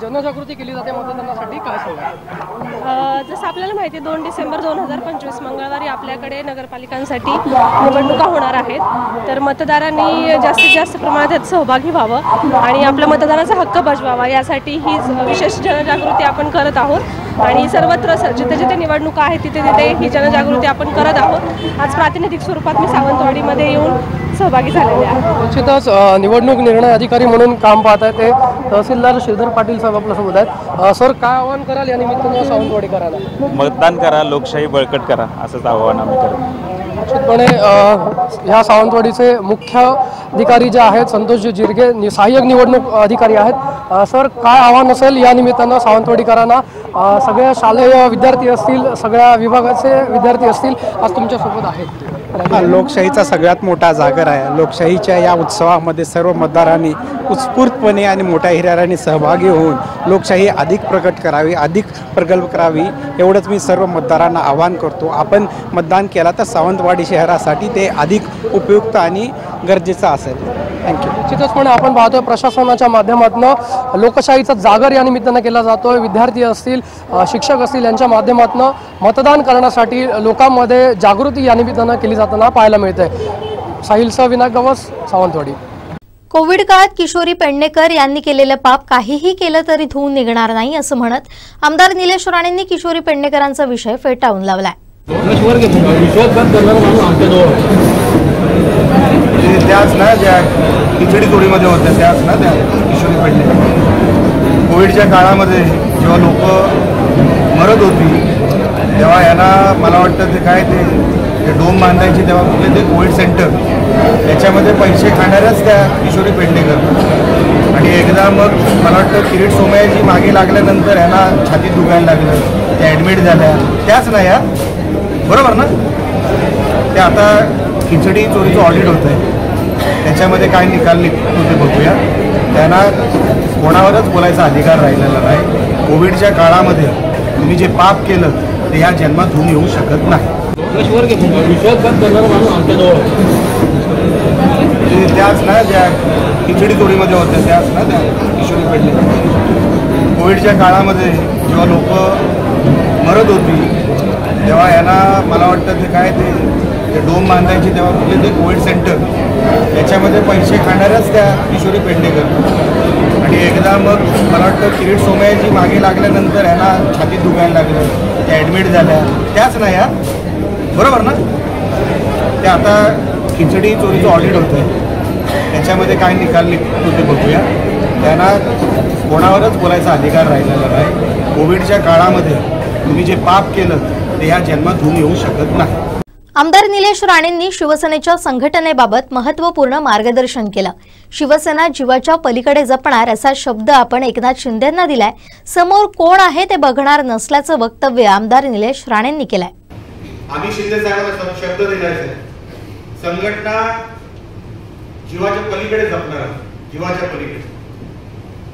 जनजागृती केली जाते मतदानासाठी, काय सांगा?
जसं आपल्याला माहिती आहे 2 डिसेंबर 2025 मंगळवारी आपल्याकडे नगरपालिकांसाठी निवडणुका होणार आहेत। तर मतदारांनी जास्तीत जास्त प्रमाणात यात सहभागी व्हावं आणि आपल्या मतदानाचा हक्क बजवावा यासाठी ही विशेष जनजागृती आपण करत आहोत आणि सर्वत्र जिथे जिथे निवडणुका आहेत तिथे तिथे ही जनजागृती आपण करत आहोत। आज प्रातिनिधिक स्वरूपात मी सावंतवाडीमध्ये येऊन सहभागी झालेले आहे।
निश्चितच निवडणूक निर्णय अधिकारी म्हणून काम पाहत आहे ते तहसीलदार श्रीधर पाटील साहेब आपल्यासोबत आहेत। सर, काय आवाहन कराल या निमित्तानं सावंतवाडीकरांना?
मतदान करा, लोकशाही बळकट करा, असंच आवाहन आम्ही करतो।
निश्चितपणे ह्या सावंतवाडीचे मुख्य अधिकारी जे आहेत संतोष जिरगे सहाय्यक निवडणूक अधिकारी आहेत। सर, काय आव्हान असेल या निमित्तानं सावंतवाडीकरांना? सगळ्या शालेय विद्यार्थी असतील, सगळ्या विभागाचे विद्यार्थी असतील, आज तुमच्यासोबत आहेत।
लोकशाहीचा सगळ्यात मोठा जागर आहे। लोकशाहीच्या या उत्सवामध्ये सर्व मतदारांनी उत्स्फूर्तपणे आणि मोठ्या हिराऱ्याने सहभागी होऊन लोकशाही अधिक प्रकट करावी, अधिक प्रगल्भ करावी, एवढंच मी सर्व मतदारांना आवाहन करतो। आपण मतदान केला तर सावंतवाडी शहरासाठी ते अधिक उपयुक्त आणि गरजेचं असेल। थँक्यू।
निश्चितचपणे आपण पाहतोय प्रशासनाच्या माध्यमातून लोकशाहीचा जागर या निमित्तानं केला जातोय। विद्यार्थी असतील, शिक्षक असतील, यांच्या माध्यमातून मतदान करण्यासाठी लोकांमध्ये जागृती या निमित्तानं केली जाताना पाहायला मिळते। साहिलसह विनायक गवस, सावंतवाडी।
कोविड काळात किशोरी पेडणेकर यांनी केलेलं पाप काहीही केलं तरी धुवून निघणार नाही असं म्हणत आमदार निलेश राणेंनी किशोरी पेडणेकरांचा विषय फेटाळून लावलाय।
त्याच ना ज्या खिचडी चोरीमध्ये होत्या त्याच ना त्या किशोरी पेडणेकर कोविडच्या काळामध्ये जेव्हा लोक मरत होती तेव्हा यांना मला वाटतं ते काय ते डोम बांधायचे तेव्हा कुठले ते कोविड सेंटर याच्यामध्ये पैसे खाणाऱ्याच त्या किशोरी पेडणेकर। आणि एकदा मग मला वाटतं किरीट सोमय्याची मागे लागल्यानंतर यांना छातीत दुखायला लागलं, त्या ॲडमिट झाल्या, त्याच नाही या बरोबर ना? ते आता खिचडी चोरीचं ऑडिट होतं आहे, त्याच्यामध्ये काय निकाल निघतो ते बघूया। त्यांना कोणावरच बोलायचा अधिकार राहिलेला नाही। कोविडच्या काळामध्ये तुम्ही जे पाप केलं ते या जन्मात होऊन येऊ शकत नाही। त्याच ना ज्या खिचडी चोरीमध्ये होत्या त्याच ना त्या किशोरी पेडणेकर कोविडच्या काळामध्ये जेव्हा लोक मरत होती तेव्हा यांना मला वाटतं ते काय ते डोम बांधायचे तेव्हा कुठले ते कोविड सेंटर याच्यामध्ये पैसे खाणाऱ्याच त्या किशोरी पेडणेकर। आणि एकदा मग मला वाटतं किरीट सोमय्याची मागे लागल्यानंतर यांना छातीत दुखायला लागलं, त्या ॲडमिट झाल्या, त्याच नाही या बरोबर ना? ते आता खिचडी चोरीचं ऑडिट होतं आहे, त्याच्यामध्ये काय निकाल निघतो ते बघूया। त्यांना कोणावरच बोलायचा अधिकार राहिलेला नाही। कोविडच्या काळामध्ये तुम्ही जे पाप केलं ते या जन्मात होऊन येऊ शकत नाही।
आमदार निलेश राणेंनी शिवसेनेच्या संघटनेबाबत महत्त्वपूर्ण मार्गदर्शन केलं। शिवसेना जीवाच्या पलीकडे जपणार असा शब्द आपण एकनाथ शिंदेंना दिलाय। समोर कोण आहे ते बघणार नसल्याचं वक्तव्य आमदार निलेश राणेंनी केलंय।
आम्ही शिंदे साहेबांना शब्द दिलाय, संघटना जीवाच्या पलीकडे जपणार, जीवाच्या पलीकडे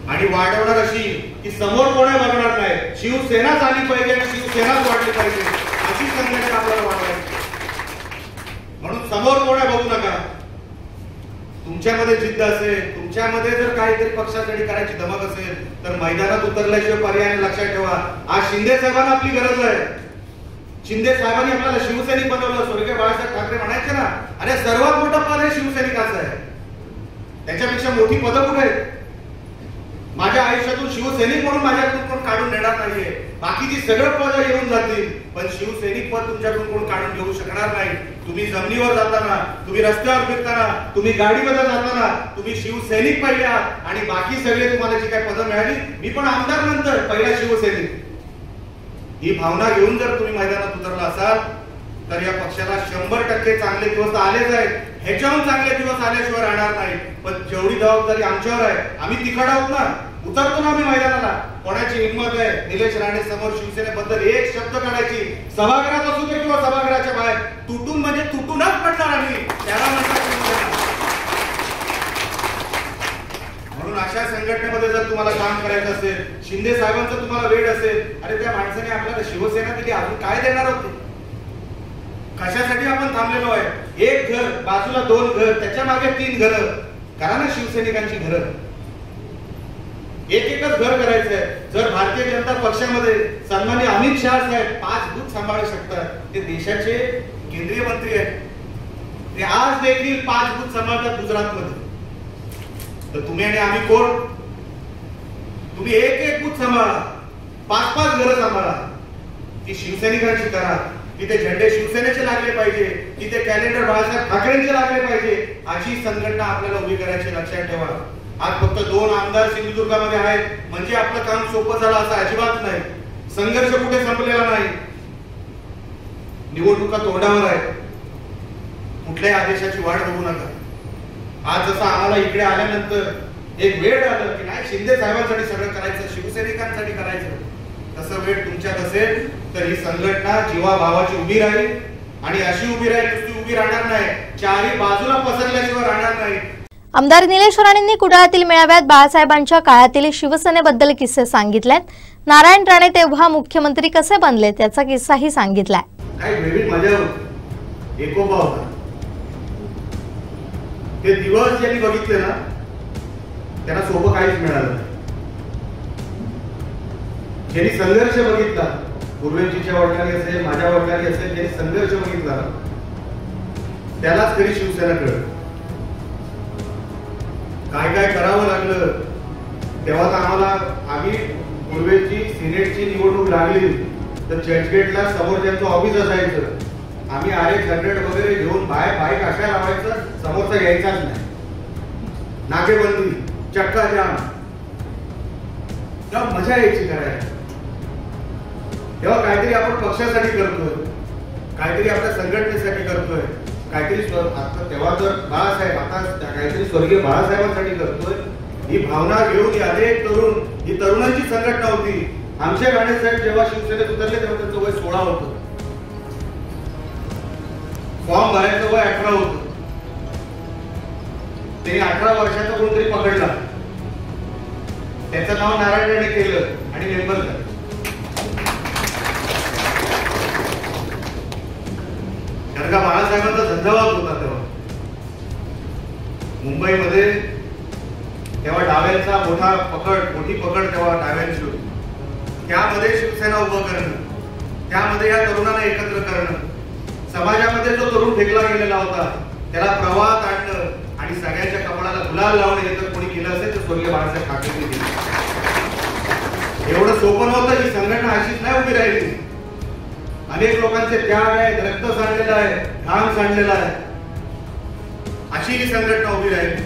आणि वाढवणार अशी की समोर कोणी बघणार नाही। शिवसेनाच आली पाहिजे आणि शिवसेनाच वाढली पाहिजे अशी संघटना आपल्याला वाढवायची। म्हणून समोर कोणी बघू नका। तुमच्यामध्ये जिद्द असेल, तुमच्यामध्ये जर काहीतरी पक्षासाठी करायची धमक असेल तर मैदानात उतरल्याशिवाय पर्याय लक्षात ठेवा। आज शिंदे साहेबांना आपली गरज आहे। शिंदे साहेबांनी आपल्याला शिवसैनिक बनवलं। स्वर्गीय बाळासाहेब ठाकरे म्हणायचे ना, अरे सर्वात मोठं पद हे शिवसैनिकाचं आहे, त्याच्यापेक्षा मोठी पदं कुठे आहेत? माझ्या आयुष्यातून शिवसैनिक म्हणून माझ्याकडून कोण काढून नेणार नाहीये। बाकीची सगळं पद येऊन जातील पण शिवसैनिक पद तुमच्याकडून कोण काढून घेऊ शकणार नाही। तुम्ही जमिनीवर जाताना, तुम्ही रस्त्यावर फिरताना, तुम्ही गाडीमध्ये जाताना तुम्ही शिवसैनिक पाहिल्या आणि बाकी सगळे तुम्हाला जी काही पदं मिळाली, मी पण आमदार नंतर पहिला शिवसैनिक, ही भावना घेऊन जर तुम्ही मैदानात उतरला असाल तर या पक्षाला 100% चांगले दिवस आलेच आहेत। ह्याच्याहून चांगले दिवस आल्याशिवाय राहणार नाही। पण जेवढी जबाबदारी आमच्यावर आहे, आम्ही तिखट आहोत ना, उतरतो ना आम्ही मैदानाला। कोणाची हिंमत आहे निलेश राणे समोर शिवसेनेबद्दल एक शब्द काढायची? सभागृहात असू दे किंवा सभागृहाच्या बाहेर, तुटून म्हणजे तुटूनच पडणार आम्ही, त्याला म्हणतात। म्हणून अशा संघटनेमध्ये जर तुम्हाला काम करायचं असेल, शिंदे साहेबांचं तुम्हाला वेळ असेल, अरे त्या माणसाने आपल्याला शिवसेना दिली, अजून काय देणार होते? कशासाठी आपण थांबलेलो आहे? एक घर, बाजूला 2 घर, त्याच्या मागे 3 घर करा ना शिवसैनिकांची घरं. एक घर करायचंय. जर भारतीय जनता पक्षामध्ये सन्माननीय अमित शहा साहेब 5 बूथ सांभाळू शकतात, ते देशाचे केंद्रीय मंत्री आहेत, ते आज देखील 5 बूथ सांभाळतात गुजरातमध्ये. तर तुम्ही आणि आम्ही कोण? तुम्ही एक बूथ सांभाळा, 5 घरं सांभाळा. ती शिवसैनिकांची करा, तिथे झेंडे शिवसेनेचे लागले पाहिजे, तिथे कॅलेंडर बाळासाहेब ठाकरेंचे लागले पाहिजे. अशी संघटना आपल्याला उभी करायची, लक्षात ठेवा. आज फक्त 2 आमदार सिंधुदुर्गामध्ये आहेत म्हणजे आपलं काम सोपं झालं असं अजिबात नाही. संघर्ष कुठे संपलेला नाही, निवडणुका तोंडावर आहे. कुठल्याही आदेशाची वाट बघू नका. आज जसं आम्हाला इकडे आल्यानंतर एक वेळ आलं की नाही शिंदे साहेबांसाठी सगळं करायचं, शिवसैनिकांसाठी करायचं, तसं वेळ तुमच्यात असेल तर ही संघटना जीवा भावाची उभी राहील. आणि अशी उभी राहील, नुसती उभी राहणार नाही, चारही बाजूला पसरल्याशिवाय राहणार नाही.
आमदार निलेश राणेंनी कुडाळातील मेळाव्यात बाळासाहेबांच्या काळातील शिवसेनेबद्दल किस्से सांगितलेत. नारायण राणे तेव्हा मुख्यमंत्री कसे बनले त्याचा किस्साही सांगितलाय.
काय वेगळी मजा होती, एकोपा होता. ते दिवस ज्यांनी बघितले ना त्यांना सोपं काहीच मिळालं नाही. ज्यांनी संघर्ष बघितला, पूर्वेजीच्या वडिलांनी असेल, माझ्या वडिलांनी असेल, ज्यांनी संघर्ष बघितला त्यालाच खरी शिवसेना कळलं. काय काय करावं लागलं तेव्हा तर आम्ही पूर्वेची सिनेटची निवडणूक लागली तर चर्चगेटला समोर त्यांचं ऑफिस असायचं. आम्ही RX-100 वगैरे घेऊन बाईक अशा लावायचं, समोरचा यायचाच नाही. नाकेबंदी, चक्का जाम, तेव्हा मजा यायची करायला. तेव्हा काहीतरी आपण पक्षासाठी करतोय, काहीतरी आपल्या संघटनेसाठी करतोय, काहीतरी तेव्हा तर बाळासाहेब, आता काहीतरी स्वर्गीय बाळासाहेबांसाठी करतोय. ही भावना घेऊन अनेक तरुण, ही तरुणांची संघटना होती. आमचे राणे साहेब जेव्हा शिवसेनेत उतरले तेव्हा त्यांचं वय 16 होतं. फॉर्म भरायचं वय 18 होतं. त्यांनी 18 वर्षाचा कोणतरी पकडला, त्याचं नाव नारायण राणे केलं आणि मेंबर झाले. कारण का बाळासाहेबांचा झंझावात होता तेव्हा मुंबईमध्ये. तेव्हा डाव्यांचा मोठी पकड तेव्हा डाव्यांची होती. त्यामध्ये शिवसेना उभं करणं, त्यामध्ये या तरुणांना एकत्र करणं, समाजामध्ये जो तरुण फेकला गेलेला होता त्याला प्रवाहात आणणं आणि सगळ्यांच्या कपाळाला गुलाल लावणं हे जर कोणी केलं असेल तर स्वर्गीय बाळासाहेब ठाकरेंनी केलं. एवढं सोपं नव्हतं. ही संघटना अशीच नाही उभी राहिली. अनेक लोकांचे त्याग आहेत, रक्त सांडलेलं आहे, घाम सांडलेला आहे. अशी ही संघटना उभी राहिली.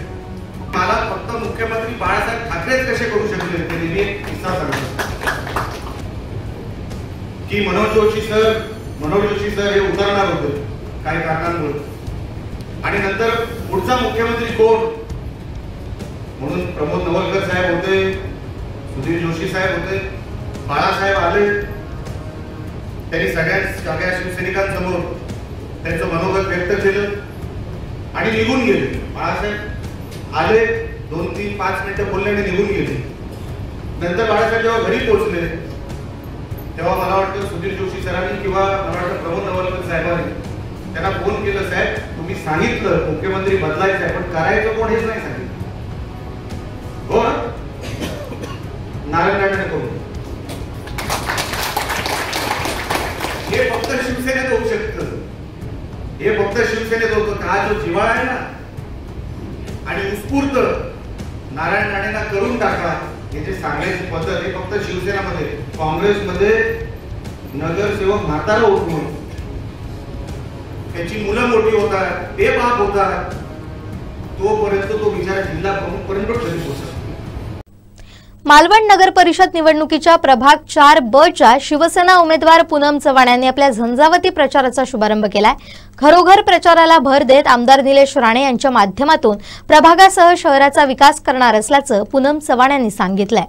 मला फक्त मुख्यमंत्री बाळासाहेब ठाकरेच कसे करू शकले ते मी एक किस्सा सांगतो की मनोज जोशी सर हे उतरणार होते काही कारणांमुळे. आणि नंतर पुढचा मुख्यमंत्री कोण म्हणून प्रमोद नवलकर साहेब होते, सुधीर जोशी साहेब होते, बाळासाहेब आले. त्यांनी सगळ्या शिवसैनिकांसमोर त्यांचं मनोगत व्यक्त केलं आणि निघून गेले. बाळासाहेब आले, 2-3-5 मिनिटं बोलले आणि निघून गेले. नंतर बाळासाहेब जेव्हा घरी पोहोचले तेव्हा मला वाटतं सुधीर जोशी सरांनी किंवा मला वाटतं प्रमोद नवलकर साहेबांनी त्यांना फोन केलं, साहेब तुम्ही सांगितलं मुख्यमंत्री बदलायचं आहे पण करायचं कोण हेच नाही सांगितलं. हो नारायण राणे करून हे फक्त शिवसेनेत होऊ शकतं. हे फक्त शिवसेनेत होतं. हा जो जिव्हाळा आहे ना आणि उत्स्फूर्त नारायण राणेंना करून टाका हे जे सांगायची पद्धत हे फक्त शिवसेनामध्ये, काँग्रेसमध्ये नगरसेवक म्हातारा उठून त्याची मुलं मोठी होतात, ते बाप होतात, तोपर्यंत तो विचार जिल्हा प्रमुख पर्यंत कधी पोहोचतो.
मालवण नगर परिषद निवडणुकीच्या प्रभाग 4B शिवसेना उमेदवार पूनम चव्हाण यांनी आपल्या झंझावती प्रचाराचा शुभारंभ केलाय. घरोघर प्रचाराला भर देत आमदार निलेश राणे यांच्या माध्यमातून प्रभागासह शहराचा विकास करणार असल्याचं पूनम चव्हाण यांनी सांगितलंय.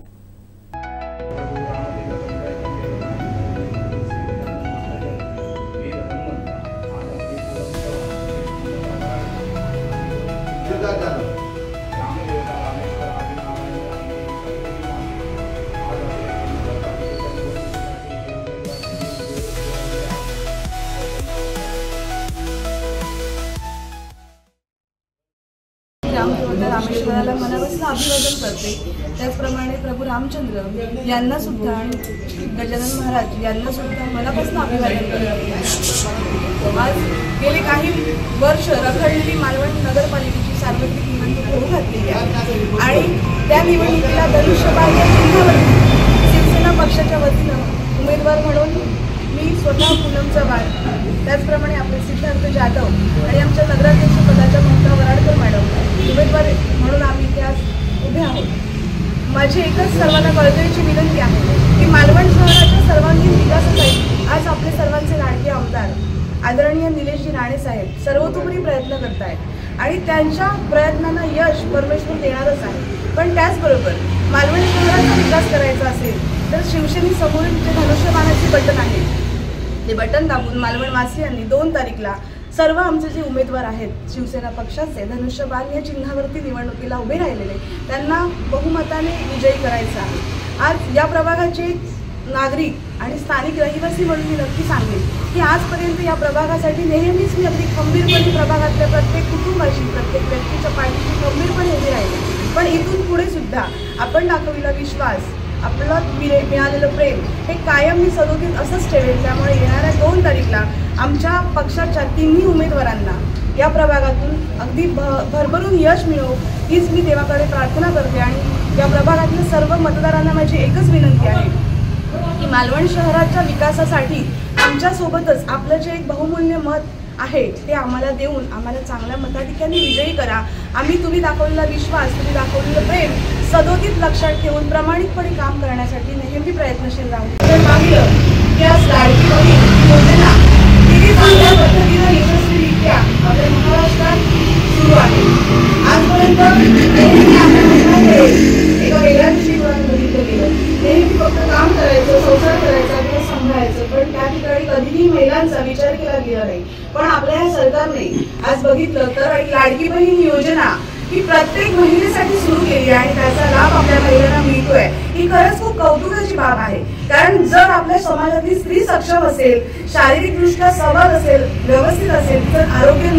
परमेश्वराला मनापासून अभिवादन करते. त्याचप्रमाणे प्रभू रामचंद्र यांना सुद्धा आणि गजानन महाराज यांना सुद्धा मनापासून अभिवादन करते. आज गेले काही वर्ष रखडलेली मालवण नगरपालिकेची सार्वत्रिक निवडणूक होऊ घातलेली आहे आणि त्या निवडणुकीला धनुष्यबाण या चिन्हावरती शिवसेना पक्षाच्या वतीनं उमेदवार म्हणून मी स्वतः पूनम चव्हाण, त्याचप्रमाणे आपले सिद्धार्थ जाधव आणि आमच्या नगराध्यक्ष पदाच्या ममता वराडकर मॅडम उमेदवार म्हणून आम्ही इथे आज उभे आहोत. माझी एकच सर्वांना कळकळीची विनंती आहे की मालवण शहराच्या सर्वांगीण विकासासाठी आज आपले सर्वांचे लाडके आमदार आदरणीय निलेशजी राणे साहेब सर्वतोपरी प्रयत्न करत आहेत आणि त्यांच्या प्रयत्नांना यश परमेश्वर देणारच आहे. पण त्याचबरोबर मालवण शहराचा विकास करायचा असेल तर शिवसेनेसमोरील जे धनुष्यबाणाचे बटन आहे ते बटन दाबून मालवणवासियांनी 2 तारीखला सर्व आमचे जे उमेदवार आहेत शिवसेना पक्षाचे धनुष्यबाण या चिन्हावरती निवडणुकीला उभे राहिलेले त्यांना बहुमताने विजयी करायचा आहे. आज या प्रभागाचे नागरिक आणि स्थानिक रहिवासी म्हणून मी नक्की सांगेन की आजपर्यंत या प्रभागासाठी नेहमीच मी अगदी खंबीरपणे प्रभागातल्या प्रत्येक कुटुंबाशी प्रत्येक व्यक्तीच्या पाठीशी खंबीरपणे उभी राहिले. पण इथून पुढे सुद्धा आपण दाखवलेला विश्वास आपलं मिळालेलं प्रेम हे कायम मी सदोदित असंच ठेवेल. त्यामुळे येणाऱ्या 2 तारीखला आमच्या पक्षाच्या 3 उमेदवारांना या प्रभागातून अगदी भरभरून यश मिळो हीच मी देवाकडे प्रार्थना करते. आणि या प्रभागातील सर्व मतदारांना माझी एकच विनंती आहे की मालवण शहराच्या विकासासाठी आमच्यासोबतच आपलं जे एक बहुमूल्य मत आहे ते आम्हाला देऊन आम्हाला चांगल्या मताधिक्याने विजयी करा. आम्ही तुम्ही दाखवलेला विश्वास, तुम्ही दाखवलेलं प्रेम सदोदित लक्षात ठेवून प्रामाणिकपणे काम करण्यासाठी नेहमी प्रयत्नशील राहू. तर पाहिलं की आज लाडकी बहीण योजना किती चांगल्या पद्धतीनं यशस्वीरित्या आपल्या महाराष्ट्रात सुरू आहे. आजपर्यंत एका वेगळ्या दृष्टिकोनातून बघितलं गेलं. नेहमी फक्त काम करायचं, संसार करायचा किंवा सांभाळायचं, पण त्या ठिकाणी कधीही महिलांचा विचार केला गेला नाही. पण आपल्या या सरकारने आज बघितलं तर एक लाडकी बहीण योजना ही प्रत्येक महिलेसाठी सुरू केली आणि त्याचा लाभ आपल्या महिलांना मिळतोय ही खरंच खूप कौतुकाची बाब आहे. कारण जर आपल्या समाजातील स्त्री सक्षम असेल, शारीरिकदृष्ट्या सबल असेल, व्यवस्थित असेल, जर आरोग्य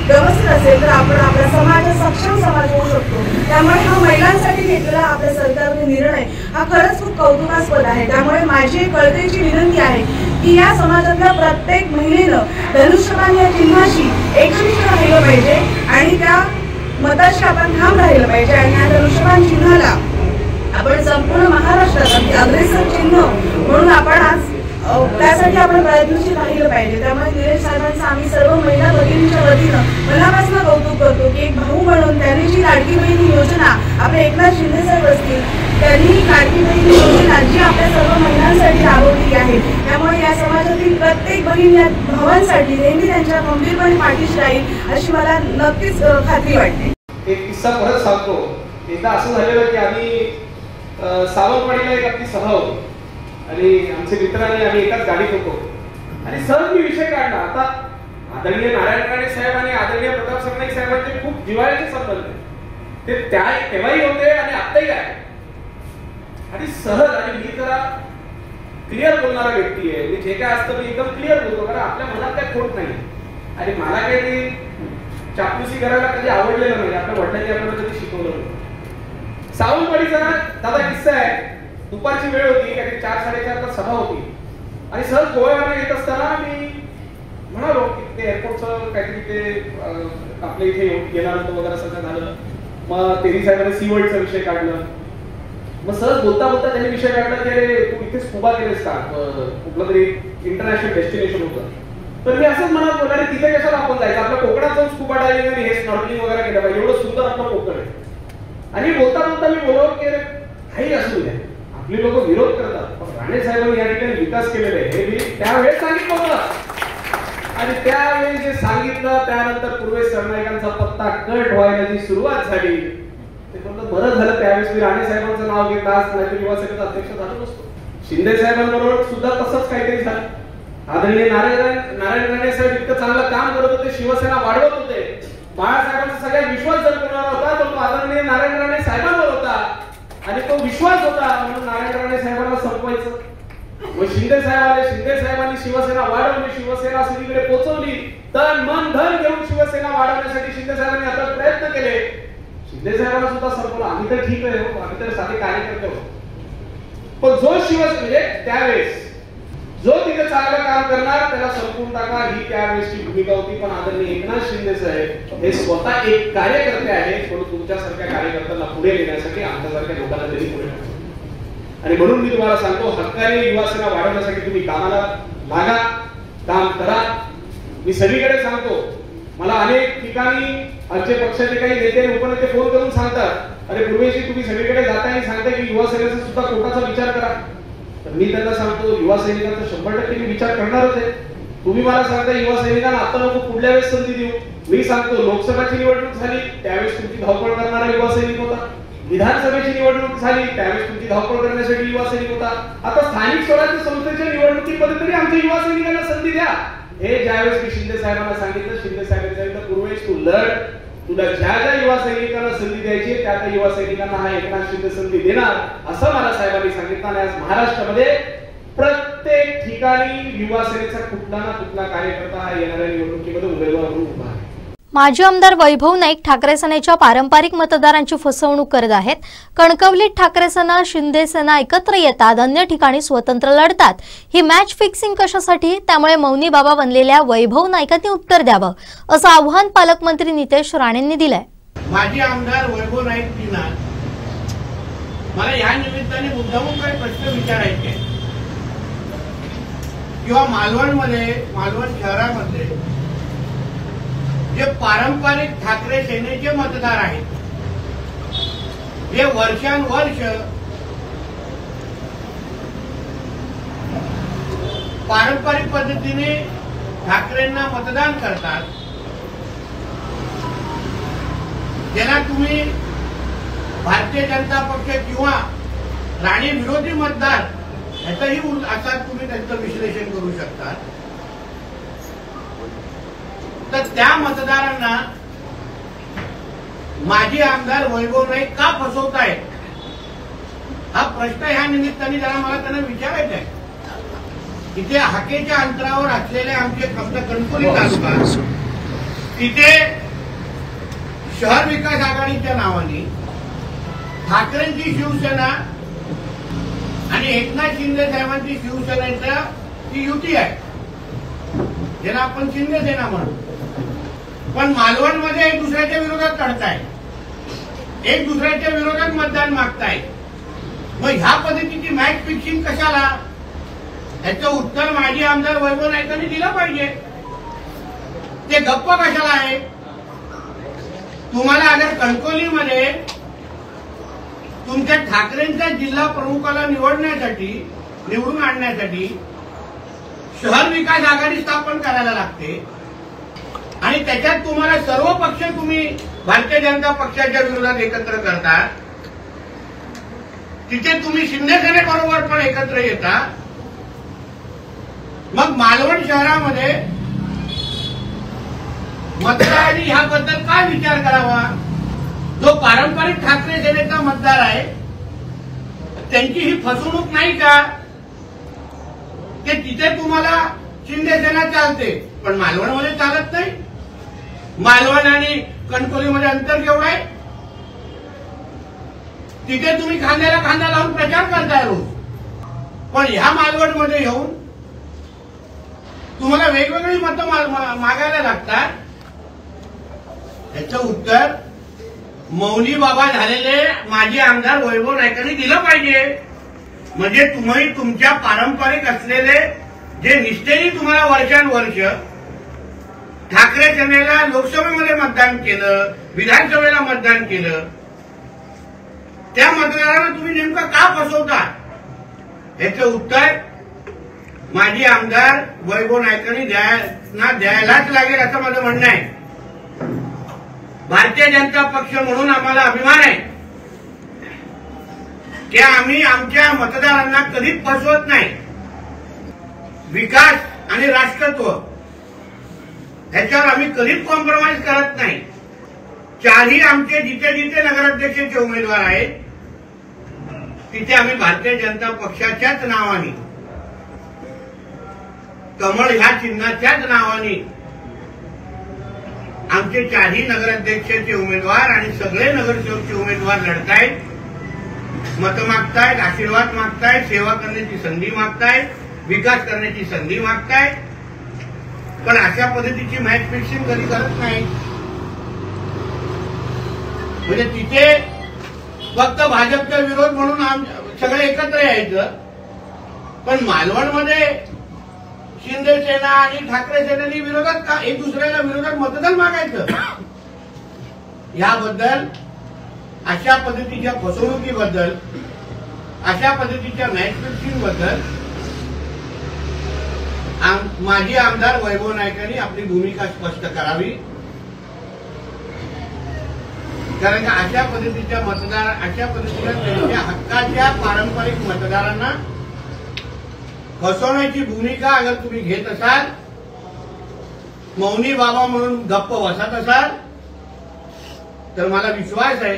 व्यवस्थित असेल तर आपण आपल्या समाजात सक्षम समाज होऊ शकतो. त्यामुळे हा महिलांसाठी घेतलेला आपल्या सरकारने निर्णय हा खरंच खूप कौतुकास्पद आहे. त्यामुळे माझी एक कळकळीची विनंती आहे की या समाजातल्या प्रत्येक महिलेनं धनुष्यबाण या चिन्हाशी एकनिष्ठ राहिलं पाहिजे आणि त्या मताशी आपण ठाम राहिलं पाहिजे. आणि या धनुष्यबाण चिन्हाला आपण संपूर्ण महाराष्ट्रात अग्रेसर चिन्ह म्हणून आपण आज त्यासाठी आपण प्रयत्नशील राहिलं पाहिजे. त्यामुळे निलेश साहेबांचं आम्ही सर्व महिला भगिनींच्या वतीनं मनापासून कौतुक करतो की एक भाऊ म्हणून त्यांनी जी लाडकी बहीण योजना आपले एकनाथ शिंदे साहेब असतील त्यांनी लाडकी बहीण योजना जी आपल्या सर्व महिलांसाठी राबवली आहे. त्यामुळे या समाजातील प्रत्येक बहीण या भावांसाठी नेहमी त्यांच्या खंबीरपणे पाठीशी राहील अशी मला नक्कीच खात्री वाटते.
एक किस्सा परत सांगतो. एकदा असं झालेलं की आम्ही सावंतवाडीला एक आपली सभा होती आणि आमचे मित्रांनी आम्ही एकाच गाडीत होतो आणि सहज मी विषय काढला. आता आदरणीय नारायण राणे साहेब आणि आदरणीय प्रताप सरनाईक साहेबांचे खूप जिव्हाळ्याचे संबंध ते तेव्हाही होते आणि आत्ताही आहे. आणि सहज आणि मी जरा क्लिअर बोलणारा व्यक्ती आहे. मी जे काय असतं मी एकदम क्लिअर बोलतो कारण आपल्या मनात काय खोट नाही. आणि मला काही ते चापलुसी करायला कधी आवडलेलं नाही. आपल्या वडिलांनी आपल्याला कधी शिकवलं नाही. सावंतवाडीचा दादा किस्सा आहे. दुपारची वेळ होती, काहीतरी 4-4:30 सभा होती आणि सहज गोव्यावरून येत असताना मी म्हणालो की ते एअरपोर्टचं काहीतरी ते आपल्या इथे येणार होतं वगैरे सगळं झालं. मग तेरी साहेबांनी सी वर्ल्डचा विषय काढला. मग सहज बोलता बोलता त्यांनी विषय काढला की अरे तू इथे स्कुबा केलेस का, कुठलं तरी इंटरनॅशनल डेस्टिनेशन होतं. तर मी असंच म्हणत बोलला अरे तिथे कशाला आपण जायचं, आपल्या कोकणात जाऊन स्कुबा डायव्हिंग आणि हे स्नॉर्कलिंग वगैरे केलं पाहिजे, एवढं सुंदर आपलं कोकण आहे. आणि बोलता बोलता मी बोललो की काही असू द्या आपली लोक विरोध करतात पण राणे साहेबांनी या ठिकाणी विकास केलेला आहे हे मी त्यावेळेस सांगितलं होतं. आणि त्यावेळी जे सांगितलं त्यानंतर पूर्वेश सरनाईकांचा पत्ता कट व्हायला जी सुरुवात झाली ते म्हणलं बरं झालं त्यावेळेस मी राणे साहेबांचं नाव घेत आज नाहीतर युवा सेनेचा अध्यक्ष झालो नसतो. शिंदे साहेबांबरोबर सुद्धा तसंच काहीतरी झालं. आदरणीय नारायण राणे साहेब इतकं चांगलं काम करत होते, शिवसेना वाढवत होते, बाळासाहेबांचा सगळ्यात विश्वास जर कोणावर होता तो आदरणीय नारायण राणे साहेबांवर होता आणि तो विश्वास होता म्हणून नारायण राणे साहेबांना संपवायचं. मग शिंदे साहेब आले, शिंदे साहेबांनी शिवसेना वाढवली, शिवसेना सगळीकडे पोहोचवली, तन मन धन घेऊन शिवसेना वाढवण्यासाठी शिंदे साहेबांनी आता प्रयत्न केले. शिंदे साहेबांना सुद्धा संपवलं. आम्ही तर ठीक आहे, आम्ही तर साधे कार्यकर्ते होतो, पण जो म्हणजे त्यावेळेस जो तिथे चांगलं काम करणार त्याला संपवून टाका, ही त्यावेळेसची भूमिका होती. पण आदरणीय एकनाथ शिंदे साहेब हे स्वतः एक कार्यकर्ते आहेत, म्हणून तुमच्यासारख्या कार्यकर्त्यांना पुढे नेण्यासाठी आमच्यासारख्या लोकांना तरी पुढे नेण्यासाठी. आणि म्हणून मी तुम्हाला सांगतो, हक्काने युवासेना वाढवण्यासाठी तुम्ही कामाला लागा, काम करा. मी सगळीकडे सांगतो, मला अनेक ठिकाणी आमचे पक्षाचे काही नेते उपनेते फोन करून सांगतात, अरे पूर्वेशी तुम्ही सगळीकडे जाता आणि सांगता की युवा सेनेचा सुद्धा कोटाचा विचार करा. तर मी त्यांना सांगतो, युवा सैनिकांचा 100% मी विचार करणारच आहे. तुम्ही मला सांगता युवा सैनिकांना आता नको, पुढल्या वेळेस संधी देऊ. मी सांगतो, लोकसभेची निवडणूक झाली त्यावेळेस तुमची धावपळ करणारा युवा सैनिक होता, विधानसभेची निवडणूक झाली त्यावेळेस तुमची धावपळ करण्यासाठी युवा सैनिक होता. आता स्थानिक स्वराज्य संस्थेच्या निवडणुकीमध्ये तरी आमच्या युवा सैनिकांना संधी द्या. हे ज्यावेळेस मी शिंदे साहेबांना सांगितलं, शिंदे साहेबांनी पूर्वेश तू लढ, तुला ज्या ज्या युवा सैनिकांना संधी द्यायची त्या त्या युवा सैनिकांना हा एकनाथ शिंदे संधी देणार, असं मला साहेबांनी सांगितलं. आणि आज महाराष्ट्रामध्ये प्रत्येक ठिकाणी युवा सेनेचा कुठला ना कुठला कार्यकर्ता हा येणाऱ्या निवडणुकीमध्ये उमेदवार म्हणून उभा आहे.
माजी आमदार वैभव नाईक ठाकरे सेनेच्या पारंपरिक मतदारांची फसवणूक करत आहेत. कणकवलीत ठाकरे सेना शिंदे सेना एकत्र येतात, अन्य ठिकाणी स्वतंत्र लढतात. ही मॅच फिक्सिंग कशासाठी? त्यामुळे मौनी बाबा बनलेल्या वैभव नाईकांनी उत्तर द्यावं, असं आव्हान पालकमंत्री नितेश राणेंनी दिलंय.
माजी आमदार वैभव नाईकांना मला या निमित्ताने मुद्दामून काही प्रश्न विचारायचे, किंवा मालवण शहरामध्ये जे पारंपरिक ठाकरे सेनेचे मतदार आहेत, जे वर्षानुवर्ष पारंपरिक पद्धतीने ठाकरेंना मतदान करतात, ज्यांना तुम्ही भारतीय जनता पक्ष किंवा राणे विरोधी मतदार याचाही असा तुम्ही त्यांचं विश्लेषण करू शकता, तर त्या मतदारांना माजी आमदार वैभव नाईक का फसवतायत, हा प्रश्न ह्या निमित्ताने जरा मला त्यांना विचारायचा आहे. तिथे हाकेच्या अंतरावर असलेले आमचे कणकवली तालुका, तिथे शहर विकास आघाडीच्या नावाने ठाकरेंची शिवसेना आणि एकनाथ शिंदे साहेबांची शिवसेनेचा ती युती आहे, ज्याला आपण शिंदे सेना म्हणतो. पण मालवणमध्ये एक दुसऱ्याच्या विरोधात लढताय, एक दुसऱ्याच्या विरोधात मतदान मागताय. मग ह्या पद्धतीची मॅच फिक्सिंग कशाला? याचं उत्तर माजी आमदार वैभव नाईकांनी दिलं पाहिजे. ते गप्प कशाला आहे? तुम्हाला अगर कणकवलीमध्ये तुमच्या ठाकरेंच्या जिल्हा प्रमुखाला निवडून आणण्यासाठी शहर विकास आघाडी स्थापन करायला लागते, आणि त्याच्यात तुम्हाला सर्व पक्ष तुम्ही भारतीय जनता पक्षाच्या विरोधात एकत्र करता, तिथे तुम्ही शिंदे सेनेबरोबर पण एकत्र येता. मग मालवण शहरामध्ये मतदारांनी ह्याबद्दल काय विचार करावा? जो पारंपरिक ठाकरे सेनेचा मतदार आहे त्यांची ही फसवणूक नाही का? की तिथे तुम्हाला शिंदे सेना चालते पण मालवणमध्ये चालत नाही. मालवण आणि कणकवलीमध्ये अंतर केवढं आहे? तिथे तुम्ही खांद्याला खांदा लावून प्रचार करताय रोज, पण ह्या मालवणमध्ये येऊन तुम्हाला वेगवेगळी मतं मागायला लागतात. याचं उत्तर मौनी बाबा झालेले माजी आमदार वैभव नाईकांनी दिलं पाहिजे. म्हणजे तुम्ही तुमच्या पारंपरिक असलेले जे निष्ठेने तुम्हाला वर्षानुवर्ष ठाकरे सेनेला लोकसभेमध्ये मतदान केलं, विधानसभेला मतदान केलं, त्या मतदारांना तुम्ही नेमकं का फसवता? याचं उत्तर माजी आमदार वैभव नाईकांनी द्यायलाच लागेल असं माझं म्हणणं आहे. भारतीय जनता पक्ष म्हणून आम्हाला अभिमान आहे की आम्ही आमच्या मतदारांना कधीच फसवत नाही. विकास आणि राष्ट्रत्व ह्याच्यावर आम्ही कधीच कॉम्प्रोमाइज करत नाही. चारही आमचे जिथे जिथे नगराध्यक्षाचे उमेदवार आहेत तिथे आम्ही भारतीय जनता पक्षाच्याच नावाने, कमळ ह्या चिन्हाच्याच नावाने आमचे चारही नगराध्यक्षाचे उमेदवार आणि सगळे नगरसेवकचे उमेदवार लढतायत, मतं मागतायत, आशीर्वाद मागतायत, सेवा करण्याची संधी मागतायत, विकास करण्याची संधी मागतायत. पण अशा पद्धतीची मॅच फिक्सिंग कधी करत नाही. म्हणजे तिथे फक्त भाजपचा विरोध म्हणून सगळे एकत्र यायचं, पण मालवणमध्ये शिंदे सेना आणि ठाकरे सेनेनी विरोधात का एक दुसऱ्याला विरोधात मतदान मागायचं. याबद्दल, अशा पद्धतीच्या फसवणुकीबद्दल, अशा पद्धतीच्या मॅच फिक्सिंग बद्दल माजी आमदार वैभव नाईकांनी आपली भूमिका स्पष्ट करावी. कारण का अशा पद्धतीच्या अशा पद्धतीच्या त्यांच्या हक्काच्या पारंपरिक मतदारांना फसवण्याची भूमिका अगर तुम्ही घेत असाल, मौनी बाबा म्हणून गप्प बसत असाल, तर मला विश्वास आहे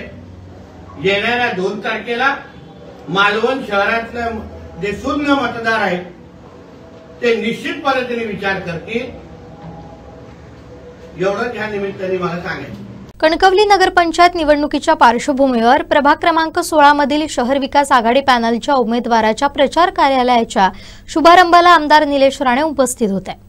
येणाऱ्या 2 तारखेला मालवण शहरातलं जे शून्य मतदार आहेत ते निश्चित पद्धतीने विचार करतील. एवढंच या निमित्ताने मला सांगायचं.
कणकवली नगरपंचायत निवडणुकीच्या पार्श्वभूमीवर प्रभाग क्रमांक 16 मधील शहर विकास आघाडी पॅनलच्या उमेदवाराच्या प्रचार कार्यालयाच्या शुभारंभाला आमदार निलेश राणे उपस्थित होते.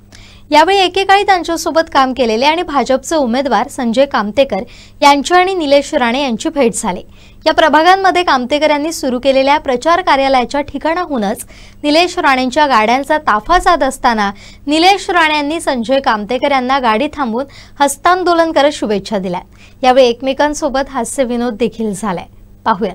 यावेळी एकेकाळी त्यांच्यासोबत काम केलेले आणि भाजपचे उमेदवार संजय कामतेकर यांची आणि निलेश राणे यांची भेट झाली. या प्रभागांमध्ये कामतेकर यांनी सुरू केलेल्या प्रचार कार्यालयाच्या ठिकाणाहूनच निलेश राणेंच्या गाड्यांचा ताफा जात असताना निलेश राणे यांनी संजय कामतेकर यांना गाडी थांबवून हस्तांदोलन करत शुभेच्छा दिल्या. यावेळी एकमेकांसोबत हास्य विनोद देखील झाले. पाहूया.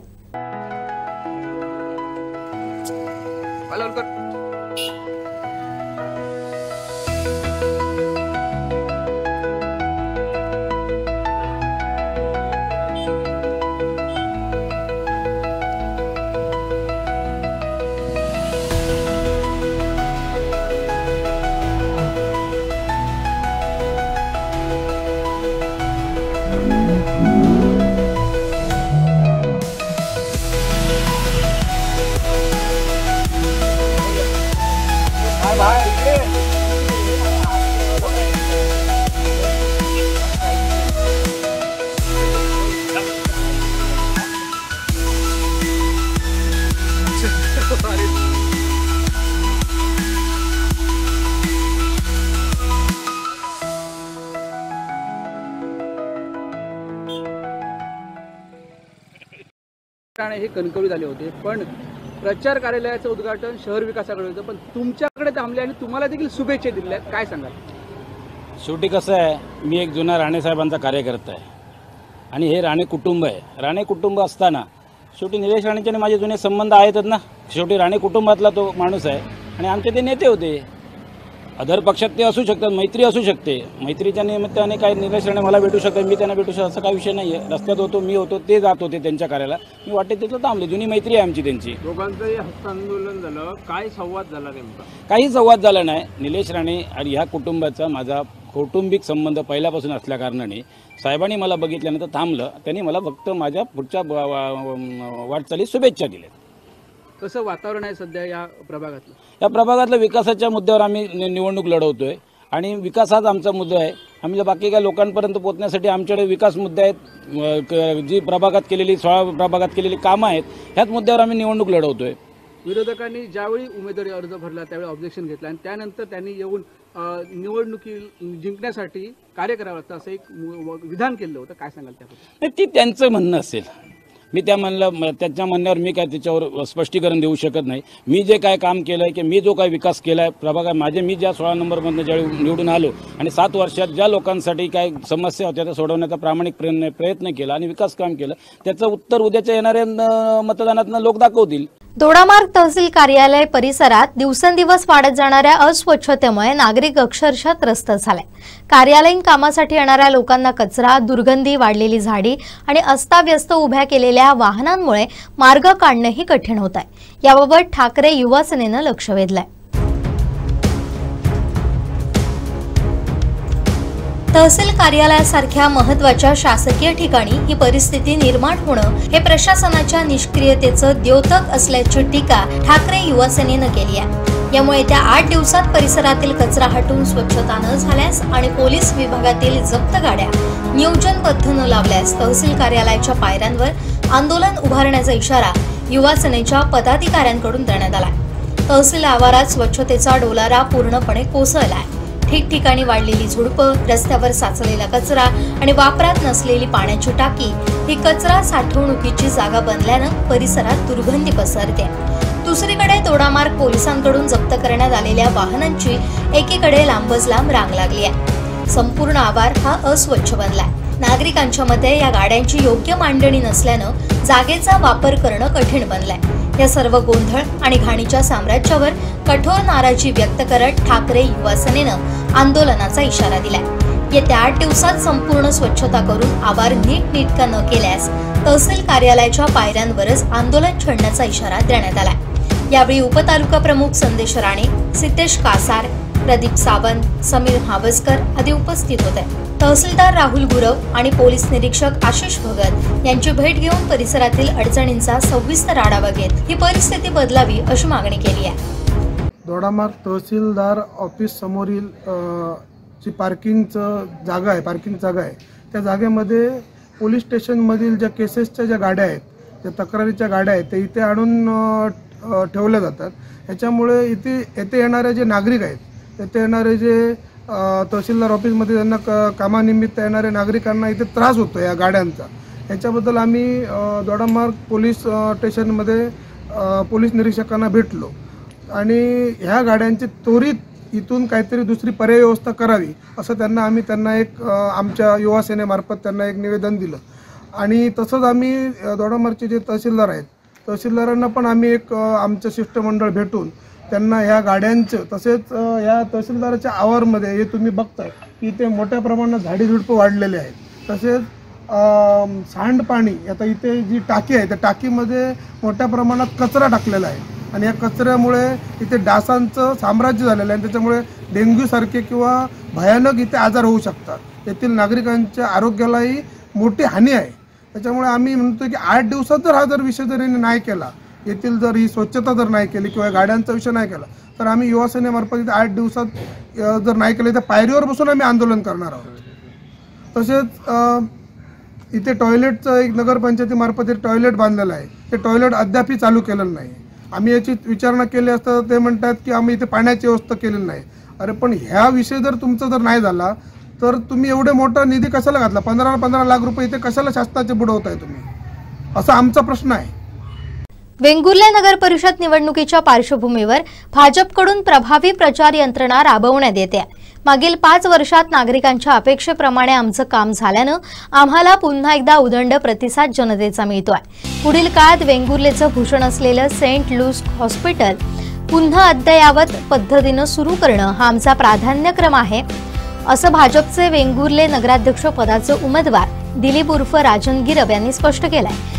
हे कणकवलीत आले होते, पण प्रचार कार्यालयाचं उद्घाटन शहर विकासाकडे होतं, पण तुमच्याकडे थांबले आणि तुम्हाला देखील शुभेच्छा दिल्या. काय सांगाल?
शेवटी कसं आहे, मी एक जुना राणे साहेबांचा कार्यकर्ता आहे आणि हे राणे कुटुंब आहे. राणे कुटुंब असताना शेवटी निलेश राणेंचे माझे जुने संबंध आहेतच ना. शेवटी राणे कुटुंबातला तो माणूस आहे आणि आमचे ते नेते होते. अदर पक्षात ते असू शकतात, मैत्री असू शकते. मैत्रीच्या निमित्ताने काही निलेश राणे मला भेटू शकतात, मी त्यांना भेटू शकतो, असं काही विषय नाही आहे. रस्त्यात होतो, मी होतो, ते जात होते त्यांच्या कार्याला, मी वाटते तिथं थांबले. जुनी मैत्री आहे आमची त्यांची.
दोघांचंही हस्तांदोलन झालं. काय संवाद झाला नेमका?
काही संवाद झाला नाही. निलेश राणे आणि ह्या कुटुंबाचा माझा कौटुंबिक संबंध पहिल्यापासून असल्याकारणाने साहेबांनी मला बघितल्यानंतर थांबलं. त्यांनी मला फक्त माझ्या पुढच्या वाटचालीत शुभेच्छा दिल्या.
कसं वातावरण आहे सध्या या प्रभागातलं?
या प्रभागातल्या विकासाच्या मुद्द्यावर आम्ही निवडणूक लढवतोय आणि विकास हाच आमचा मुद्दा आहे. आम्ही बाकी काही लोकांपर्यंत पोहोचण्यासाठी आमच्याकडे विकास मुद्दे आहेत. जी प्रभागात केलेली 16 प्रभागात केलेली कामं आहेत, ह्याच मुद्द्यावर आम्ही निवडणूक लढवतोय.
विरोधकांनी ज्यावेळी उमेदवारी अर्ज भरला त्यावेळी ऑब्जेक्शन घेतलं आणि त्यानंतर त्यांनी येऊन निवडणुकी जिंकण्यासाठी कार्य करावं लागतं असं एक विधान केलं होतं. काय सांगाल त्याबद्दल?
ती त्यांचं म्हणणं असेल. मी त्याच्या म्हणण्यावर मी काय त्याच्यावर स्पष्टीकरण देऊ शकत नाही. मी जे काय काम केलं आहे की मी जो काय विकास केला आहे प्रभागात मी ज्या 16 नंबरमधून ज्यावेळी निवडून आलो आणि 7 वर्षात ज्या लोकांसाठी काय समस्या होत्या त्या सोडवण्याचा प्रामाणिक प्रयत्न केला आणि विकास काम केलं, त्याचं उत्तर उद्याच्या येणाऱ्या मतदानातनं लोक दाखवतील.
दोडामार्ग तहसील कार्यालय परिसरात दिवसेंदिवस वाढत जाणाऱ्या अस्वच्छतेमुळे नागरिक अक्षरशः त्रस्त झाले. कार्यालयीन कामासाठी येणाऱ्या लोकांना कचरा, दुर्गंधी, वाढलेली झाडी आणि अस्ताव्यस्त उभ्या केलेल्या वाहनांमुळे मार्ग काढणंही कठीण होत आहे. याबाबत ठाकरे युवा सेनेनं लक्ष वेधलंय. तहसील कार्यालयासारख्या महत्त्वाच्या शासकीय ठिकाणी ही परिस्थिती निर्माण होणं हे प्रशासनाच्या निष्क्रियतेचं द्योतक असल्याची टीका ठाकरे युवा सेनेनं केली आहे. यामुळे येत्या 8 दिवसात परिसरातील कचरा हटवून स्वच्छता न झाल्यास आणि पोलीस विभागातील जप्त गाड्या नियोजनबद्ध न लावल्यास तहसील कार्यालयाच्या पायऱ्यांवर आंदोलन उभारण्याचा इशारा युवा सेनेच्या पदाधिकाऱ्यांकडून देण्यात आला। तहसील आवारात स्वच्छतेचा डोलारा पूर्णपणे कोसळलाय। ठिकठिकाणी वाढलेली झुडपं, रस्त्यावर साचलेला कचरा आणि वापरात नसलेली पाण्याची टाकी ही कचरा साठवणुकीची जागा बनल्यानं परिसरात दुर्गंधी पसरते। दुसरीकडे दोडामार्ग पोलिसांकडून जप्त करण्यात आलेल्या वाहनांची एकीकडे लांबच लांब रांग लागली आहे। संपूर्ण आवार हा अस्वच्छ बनलाय। नागरिकांच्या मते या गाड्यांची योग्य मांडणी नसल्यानं जागेचा वापर करणं कठीण बनलंय। या सर्व गोंधळ आणि घाणीच्या साम्राज्यावर कठोर नाराजी व्यक्त करत ठाकरे युवा सेनेनं आंदोलनाचा इशारा दिलाय। येत्या 8 दिवसात संपूर्ण स्वच्छता करून आवार नीटनेटका न केल्यास तहसील कार्यालयाच्या पायऱ्यांवरच आंदोलन छेडण्याचा इशारा देण्यात आलाय। यावेळी उपतालुका प्रमुख संदेश राणे, सिद्धेश कासार, प्रदीप सावंत, समीर हावसकर आदी उपस्थित होते। तहसीलदार राहुल गुरव आणि पोलीस निरीक्षक आशिष भगत यांची भेट घेऊन परिसरातील अडचणींचा सविस्तर आढावा घेत ही परिस्थिती बदलावी अशी मागणी केली आहे।
दोडामार्ग तहसीलदार ऑफिस समोरील जी पार्किंग जागा आहे त्या जागेमध्ये पोलीस स्टेशनमधील ज्या केसेसच्या ज्या गाड्या आहेत, ज्या तक्रारीच्या गाड्या आहेत, ते इथे आणून ठेवल्या जातात। ह्याच्यामुळे येथे येणारे जे नागरिक आहेत, येथे येणारे जे तहसीलदार ऑफिसमध्ये त्यांना कामानिमित्त येणाऱ्या नागरिकांना इथे त्रास होतो या गाड्यांचा। ह्याच्याबद्दल आम्ही दोडामार्ग पोलीस स्टेशनमध्ये पोलीस निरीक्षकांना भेटलो आणि ह्या गाड्यांची त्वरित इथून काहीतरी दुसरी पर्याय व्यवस्था करावी असं त्यांना एक आमच्या युवा सेनेमार्फत त्यांना एक निवेदन दिलं। आणि तसंच आम्ही दोडामार्गचे जे तहसीलदार आहेत, तहसीलदारांना पण आम्ही एक आमचं शिष्टमंडळ भेटून त्यांना ह्या गाड्यांचं तसेच या तहसीलदाराच्या आवारमध्ये हे तुम्ही बघताय की इथे मोठ्या प्रमाणात झाडीझुडपं वाढलेले आहेत। तसेच सांडपाणी, आता इथे जी टाकी आहे त्या टाकीमध्ये मोठ्या प्रमाणात कचरा टाकलेला आहे आणि या कचऱ्यामुळे इथे डासांचं साम्राज्य झालेलं आहे। त्याच्यामुळे डेंग्यूसारखे किंवा भयानक इथे आजार होऊ शकतात। येथील नागरिकांच्या आरोग्यालाही मोठी हानी आहे। त्याच्यामुळे आम्ही म्हणतो की 8 दिवसात जर विषय जर नाही केला, येथील जर ही स्वच्छता जर नाही केली किंवा गाड्यांचा विषय नाही केला, तर आम्ही युवा सेनेमार्फत इथे 8 दिवसात जर नाही केलं तर पायरीवर बसून आम्ही आंदोलन करणार आहोत। तसेच इथे टॉयलेटचं एक नगरपंचायतीमार्फत एक टॉयलेट बांधलेलं आहे, ते टॉयलेट अद्यापही चालू केलेलं नाही। आम्ही याची विचारणा केली असता ते म्हणतात की आम्ही इथे पाण्याची व्यवस्था केलेली नाही। अरे पण ह्या विषय जर तुमचा जर नाही झाला तर तुम्ही एवढे मोठा निधी कशाला घातला? 15 लाख रुपये इथे कशाला शासनाचे बुडवताय तुम्ही, असा आमचा प्रश्न आहे।
वेंगुर्ले नगर परिषद निवडणुकीच्या पार्श्वभूमीवर भाजपकडून प्रभावी प्रचार यंत्रणा राबवण्यात येते। मागील 5 वर्षात नागरिकांच्या अपेक्षेप्रमाणे आमचं काम झाल्यानं आम्हाला पुन्हा एकदा उदंड प्रतिसाद जनतेचा मिळतोय। पुढील काळात वेंगुर्लेचं भूषण असलेलं सेंट लूस हॉस्पिटल पुन्हा अद्ययावत पद्धतीनं सुरू करणं हा आमचा प्राधान्यक्रम आहे, असं भाजपचे वेंगुर्ले नगराध्यक्ष पदाचे उमेदवार दिलीप उर्फ राजन गिरब यांनी स्पष्ट केलंय।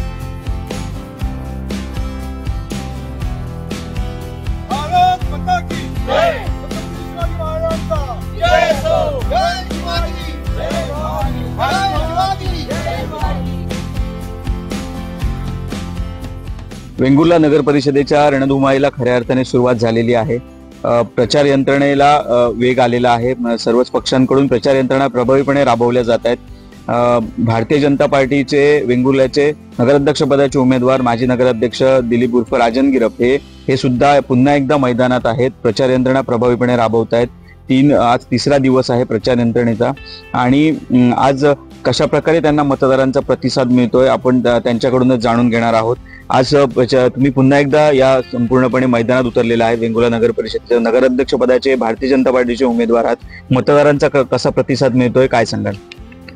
वेंगुर्ला नगर परिषदेच्या रणधुमाळीला खऱ्या अर्थाने सुरुवात झालेली आहे। प्रचार यंत्रणेला वेग आलेला आहे। सर्वच पक्षांकडून प्रचार यंत्रणा प्रभावीपणे राबवल्या जात आहेत। भारतीय जनता पार्टीचे वेंगुर्ल्याचे नगराध्यक्ष पदाचे उमेदवार माजी नगराध्यक्ष दिलीप उर्फ राजन गिरप हे सुद्धा पुन्हा एकदा मैदानात आहेत। प्रचार यंत्रणा प्रभावीपणे राबवत आहेत। आज 3रा दिवस आहे प्रचार यंत्रणेचा आणि आज कशा प्रकारे त्यांना मतदारांचा प्रतिसाद मिळतोय आपण त्यांच्याकडूनच जाणून घेणार आहोत। आज तुम्ही पुन्हा एकदा या संपूर्णपणे मैदानात उतरलेला आहे। वेंगुर्ला नगर परिषदेच्या नगराध्यक्ष पदाचे भारतीय जनता पार्टीचे उमेदवार आहात। मतदारांचा कसा प्रतिसाद मिळतोय काय सांगाल?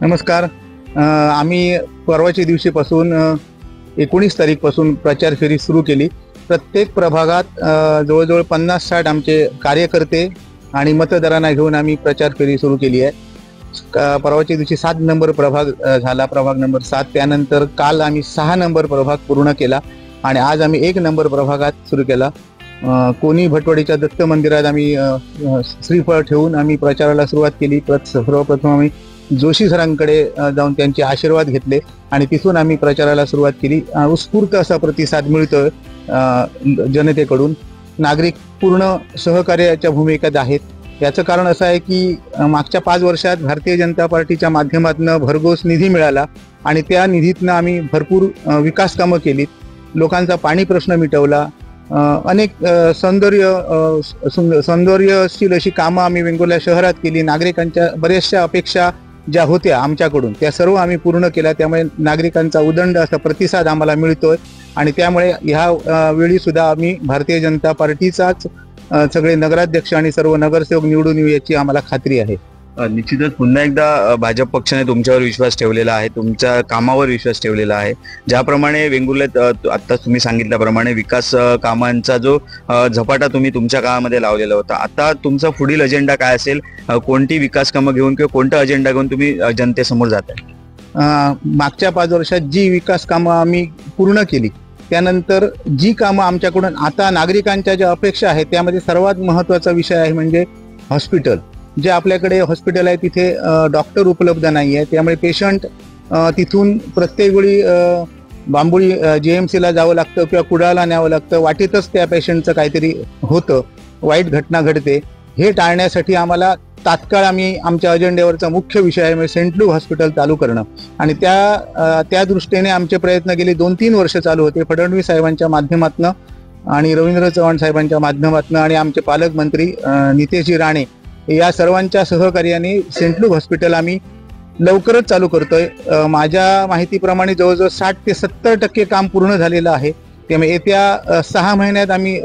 नमस्कार। आम्ही परवाच्या दिवशीपासून 19 तारीखपासून प्रचार फेरी सुरू केली। प्रत्येक प्रभागात जवळजवळ 50-60 आमचे कार्यकर्ते आणि मतदारांना घेऊन आम्ही प्रचार फेरी सुरू केली आहे। परवाच्या दिवशी 7 नंबर प्रभाग झाला, प्रभाग नंबर 7। त्यानंतर काल आम्ही 6 नंबर प्रभाग पूर्ण केला आणि आज आम्ही 1 नंबर प्रभागात सुरू केला। कोणी भटवाडीच्या दत्त मंदिरात आम्ही श्रीफळ ठेवून आम्ही प्रचाराला सुरुवात केली। सर्वप्रथम आम्ही जोशी सरांकडे जाऊन त्यांचे आशीर्वाद घेतले आणि तिथून आम्ही प्रचाराला सुरुवात केली। उत्स्फूर्त असा प्रतिसाद मिळतोय जनतेकडून
नागरिक पूर्ण सहकार्याच्या भूमिकेत आहेत. याचं कारण असं आहे की मागच्या 5 वर्षात भारतीय जनता पार्टीच्या माध्यमातून भरघोस निधी मिळाला आणि त्या निधीतनं आम्ही भरपूर विकास कामं केलीत. लोकांचा पाणी प्रश्न मिटवला. अनेक सौंदर्यशील अशी कामं आम्ही वेंगुर्ला शहरात केली. नागरिकांच्या बऱ्याचशा अपेक्षा ज्या होत्या आमच्याकडून त्या सर्व आम्ही पूर्ण केल्या. त्यामुळे नागरिकांचा उदंड असा प्रतिसाद आम्हाला मिळतोय आणि त्यामुळे ह्या वेळी सुद्धा आम्ही भारतीय जनता पार्टीचाच सगळे नगराध्यक्ष आणि सर्व नगरसेवक निवडून येऊ याची आम्हाला खात्री आहे.
निश्चितच पुन्हा एकदा भाजप पक्षाने तुमच्यावर विश्वास ठेवलेला आहे, तुमच्या कामावर विश्वास ठेवलेला आहे. ज्याप्रमाणे वेंगुर्ल्यात आता तुम्ही सांगितल्याप्रमाणे विकास कामांचा जो झपाटा तुम्ही तुमच्या काळामध्ये लावलेला होता, आता तुमचा पुढील अजेंडा काय असेल? कोणती विकास कामं घेऊन किंवा कोणता अजेंडा घेऊन तुम्ही जनतेसमोर जात आहे?
मागच्या 5 वर्षात जी विकास कामं आम्ही पूर्ण केली, त्यानंतर जी कामं आमच्याकडून आता नागरिकांच्या ज्या अपेक्षा आहेत त्यामध्ये सर्वात महत्त्वाचा विषय आहे म्हणजे हॉस्पिटल. जे आपल्याकडे हॉस्पिटल आहे तिथे डॉक्टर उपलब्ध नाही आहे. त्यामुळे पेशंट तिथून प्रत्येक वेळी बांबोळी JMCला जावं लागतं किंवा कुडाळला न्यावं लागतं. वाटेतच त्या पेशंटचं काहीतरी होतं, वाईट घटना घडते. हे टाळण्यासाठी आम्हाला तात्काळ आमच्या अजेंड्यावरचा मुख्य विषय आहे म्हणजे सेंट लूक हॉस्पिटल चालू करणं आणि त्या दृष्टीने आमचे प्रयत्न गेले 2-3 वर्ष चालू होते. फडणवीस साहेबांच्या माध्यमातून आणि रवींद्र चव्हाण साहेबांच्या माध्यमातून आणि आमचे पालकमंत्री नितेशजी राणे या सर्वांच्या सहकार्याने सेंट लूक हॉस्पिटल आम्ही लवकरच चालू करतोय. माझ्या माहितीप्रमाणे जवळजवळ 60 ते 70% काम पूर्ण झालेलं आहे. त्यामुळे येत्या 6 महिन्यात आम्ही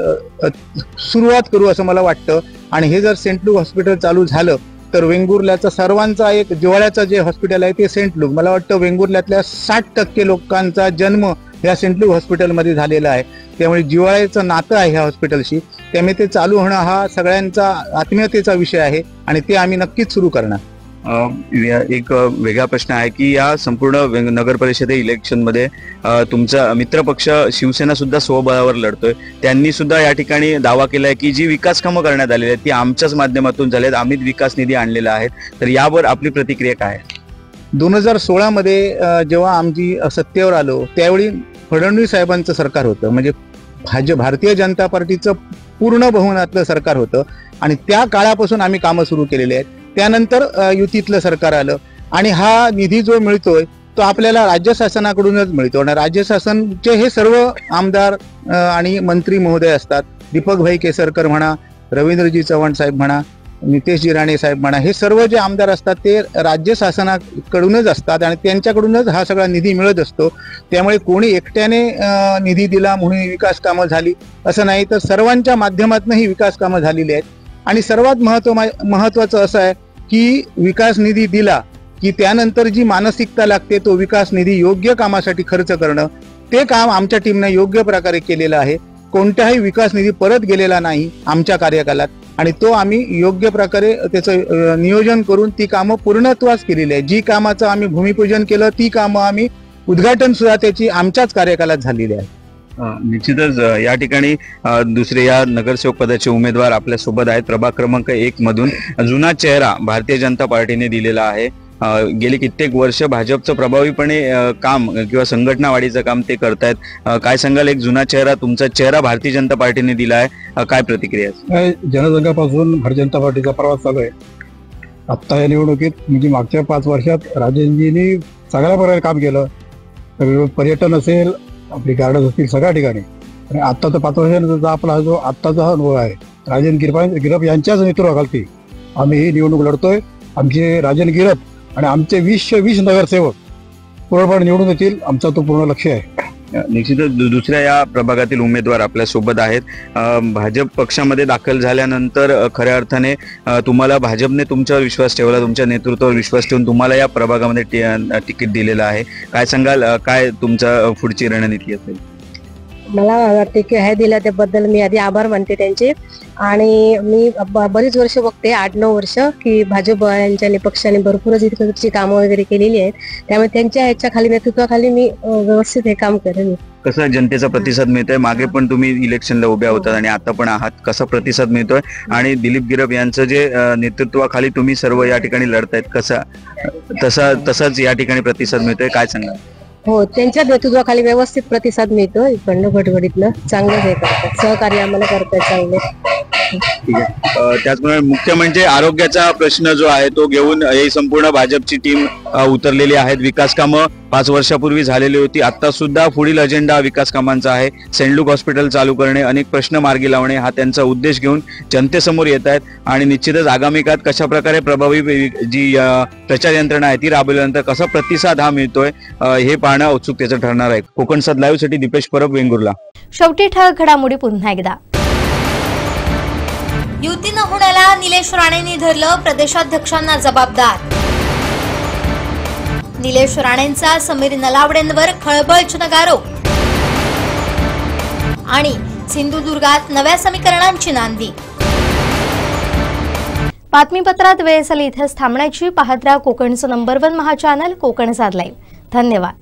सुरुवात करू असं मला वाटतं आणि हे जर सेंट लूक हॉस्पिटल चालू झालं तर वेंगुर्ल्याचा सर्वांचा एक जिव्हाळ्याचं जे हॉस्पिटल आहे ते सेंट लूक, मला वाटतं वेंगुर्ल्यातल्या 60% लोकांचा जन्म ह्या सेंट लूक हॉस्पिटलमध्ये झालेला आहे. त्यामुळे जिव्हाळ्याचं नातं आहे ह्या हॉस्पिटलशी. त्यामुळे ते चालू होणं हा सगळ्यांचा आत्मीयतेचा विषय आहे आणि ते आम्ही नक्कीच सुरू करणार.
एक वेगळा प्रश्न आहे की या संपूर्ण नगर परिषदे इलेक्शनमध्ये तुमचा मित्रपक्ष शिवसेना सुद्धा स्वबळावर लढतोय. त्यांनी सुद्धा या ठिकाणी दावा केलाय की जी विकास कामं करण्यात आलेली आहेत ती आमच्याच माध्यमातून झालेत, आम्हीच विकास निधी आणलेला आहे. तर यावर आपली प्रतिक्रिया काय आहे?
2016 मध्ये जेव्हा आमची सत्तेवर आलो त्यावेळी फडणवीस साहेबांचं सरकार होतं, म्हणजे भारतीय जनता पार्टीचं पूर्ण बहुमतातलं सरकार होतं आणि त्या काळापासून आम्ही कामं सुरू केलेली आहेत. त्यानंतर युतीतलं सरकार आलं आणि हा निधी जो मिळतोय तो आपल्याला राज्य शासनाकडूनच मिळतो आणि राज्य शासनचे हे सर्व आमदार आणि मंत्री महोदय असतात. दीपकभाई केसरकर म्हणा, रवींद्रजी चव्हाण साहेब म्हणा, नितेशजी राणे साहेब म्हणा, हे सर्व जे आमदार असतात ते राज्य शासनाकडूनच असतात आणि त्यांच्याकडूनच हा सगळा निधी मिळत असतो. त्यामुळे कोणी एकट्याने निधी दिला म्हणून विकास कामं झाली असं नाही, तर सर्वांच्या माध्यमातून ही विकास कामं झालेली आहेत. आणि सर्वात महत्त्वाचं असं आहे की विकास निधी दिला की त्यानंतर जी मानसिकता लागते तो विकास निधी योग्य कामासाठी खर्च करणं, ते काम आमच्या टीमने योग्य प्रकारे केलेलं आहे. कोणताही विकास निधी परत गेलेला नाही आमच्या कार्यकालात आणि तो आम्ही योग्य प्रकारे त्याचं नियोजन करून ती कामं पूर्णत्वास केलेली आहे. जी कामाचं आम्ही भूमिपूजन केलं ती कामं आम्ही उद्घाटन सुद्धा त्याची आमच्याच कार्यकालात झालेली आहे.
निश्चितच या ठिकाणी दुसरे या नगरसेवक पदाचे उमेदवार आपल्या सोबत आहेत. प्रभाग क्रमांक 1 मधून जुना चेहरा भारतीय जनता पार्टीने दिलेला आहे. गेली कित्येक वर्ष भाजपचं प्रभावीपणे काम किंवा संघटना वाढीचं काम ते करतायत. काय सांगाल, एक जुना चेहरा, तुमचा चेहरा भारतीय जनता पार्टीने दिला आहे, काय प्रतिक्रिया?
जनसंघापासून भारतीय जनता पार्टीचा प्रवास चालू आहे. आत्ता या निवडणुकीत म्हणजे मागच्या 5 वर्षात राजेंजींनी सगळ्या प्रकारे काम केलं. पर्यटन असेल, आपली गार्डन असतील, सगळ्या ठिकाणी. आणि आत्ताचा 5 वर्षांचा आपला जो आत्ताचा हा अनुभव आहे राजन गिरप यांच्याच नेतृत्वाखाली आम्ही ही निवडणूक लढतोय. आमचे राजन गिरप आणि आमचे 20 नगरसेवक पूर्णपणे निवडून येतील, आमचा तो पूर्ण लक्ष आहे.
निश्चितच दुसऱ्या या प्रभागातील उमेदवार आपल्या सोबत आहेत. भाजप पक्षामध्ये दाखल झाल्यानंतर खऱ्या अर्थाने तुम्हाला भाजपने तुमच्यावर विश्वास ठेवला, तुमच्या नेतृत्वावर विश्वास ठेवून तुम्हाला या प्रभागामध्ये तिकीट दिलेलं आहे. काय सांगाल, काय तुमचा पुढची रणनीती असेल?
मला वाटते की हे दिलं त्याबद्दल मी आधी आभार मानते त्यांचे. आणि मी बरीच वर्ष बघते, 8-9 वर्ष, की भाजप यांच्या पक्षाने भरपूरच इतकी कामं वगैरे केलेली आहेत. त्यामुळे त्यांच्या ह्याच्या खाली नेतृत्वाखाली मी व्यवस्थित हे काम करेन.
कसा जनतेचा प्रतिसाद मिळतोय? मागे पण तुम्ही इलेक्शनला उभ्या होतात आणि आता पण आहात, कसा प्रतिसाद मिळतोय? आणि दिलीप गिरप यांचं जे नेतृत्वाखाली तुम्ही सर्व या ठिकाणी लढतायत, कसा तसाच या ठिकाणी प्रतिसाद मिळतोय, काय सांगा?
हो, त्यांच्या नेतृत्वाखाली व्यवस्थित प्रतिसाद मिळतो. इकडनं भटभडीतनं चांगलं हे करतात, सहकार्य आम्हाला करतात चांगले.
ठीक आहे. त्याचप्रमाणे मुख्य म्हणजे आरोग्याचा प्रश्न जो आहे तो घेऊन ही संपूर्ण भाजपची टीम उतरलेली आहे. विकास कामं 5 वर्षापूर्वी झालेली होती. आता सुद्धा पुढील अजेंडा विकास कामांचा आहे. सेंट लूक हॉस्पिटल चालू करणे, अनेक प्रश्न मार्गी लावणे हा त्यांचा उद्देश घेऊन जनतेसमोर येत आहेत. आणि निश्चितच आगामी काळात कशा प्रकारे प्रभावी जी प्रचार यंत्रणा आहे ती राबवल्यानंतर कसा प्रतिसाद हा मिळतोय हे पाहणं उत्सुकतेचं ठरणार आहे. कोकणसाद लाईव्ह साठी दीपेश परब, वेंगुर्ला.
शेवटी ठळक घडामोडी पुन्हा एकदा. युती न होण्याला निलेश राणेंनी धरलं प्रदेशाध्यक्षांना जबाबदार. निलेश राणेंचा समीर नलावडेंवर खळबळजनक आरोप. आणि सिंधुदुर्गात नव्या समीकरणांची नांदी. बातमीपत्रात वेळ झाली इथेच थांबण्याची. पाहत राहा कोकणचं नंबर 1 महा चॅनल कोकणसाद लाईव्ह. धन्यवाद.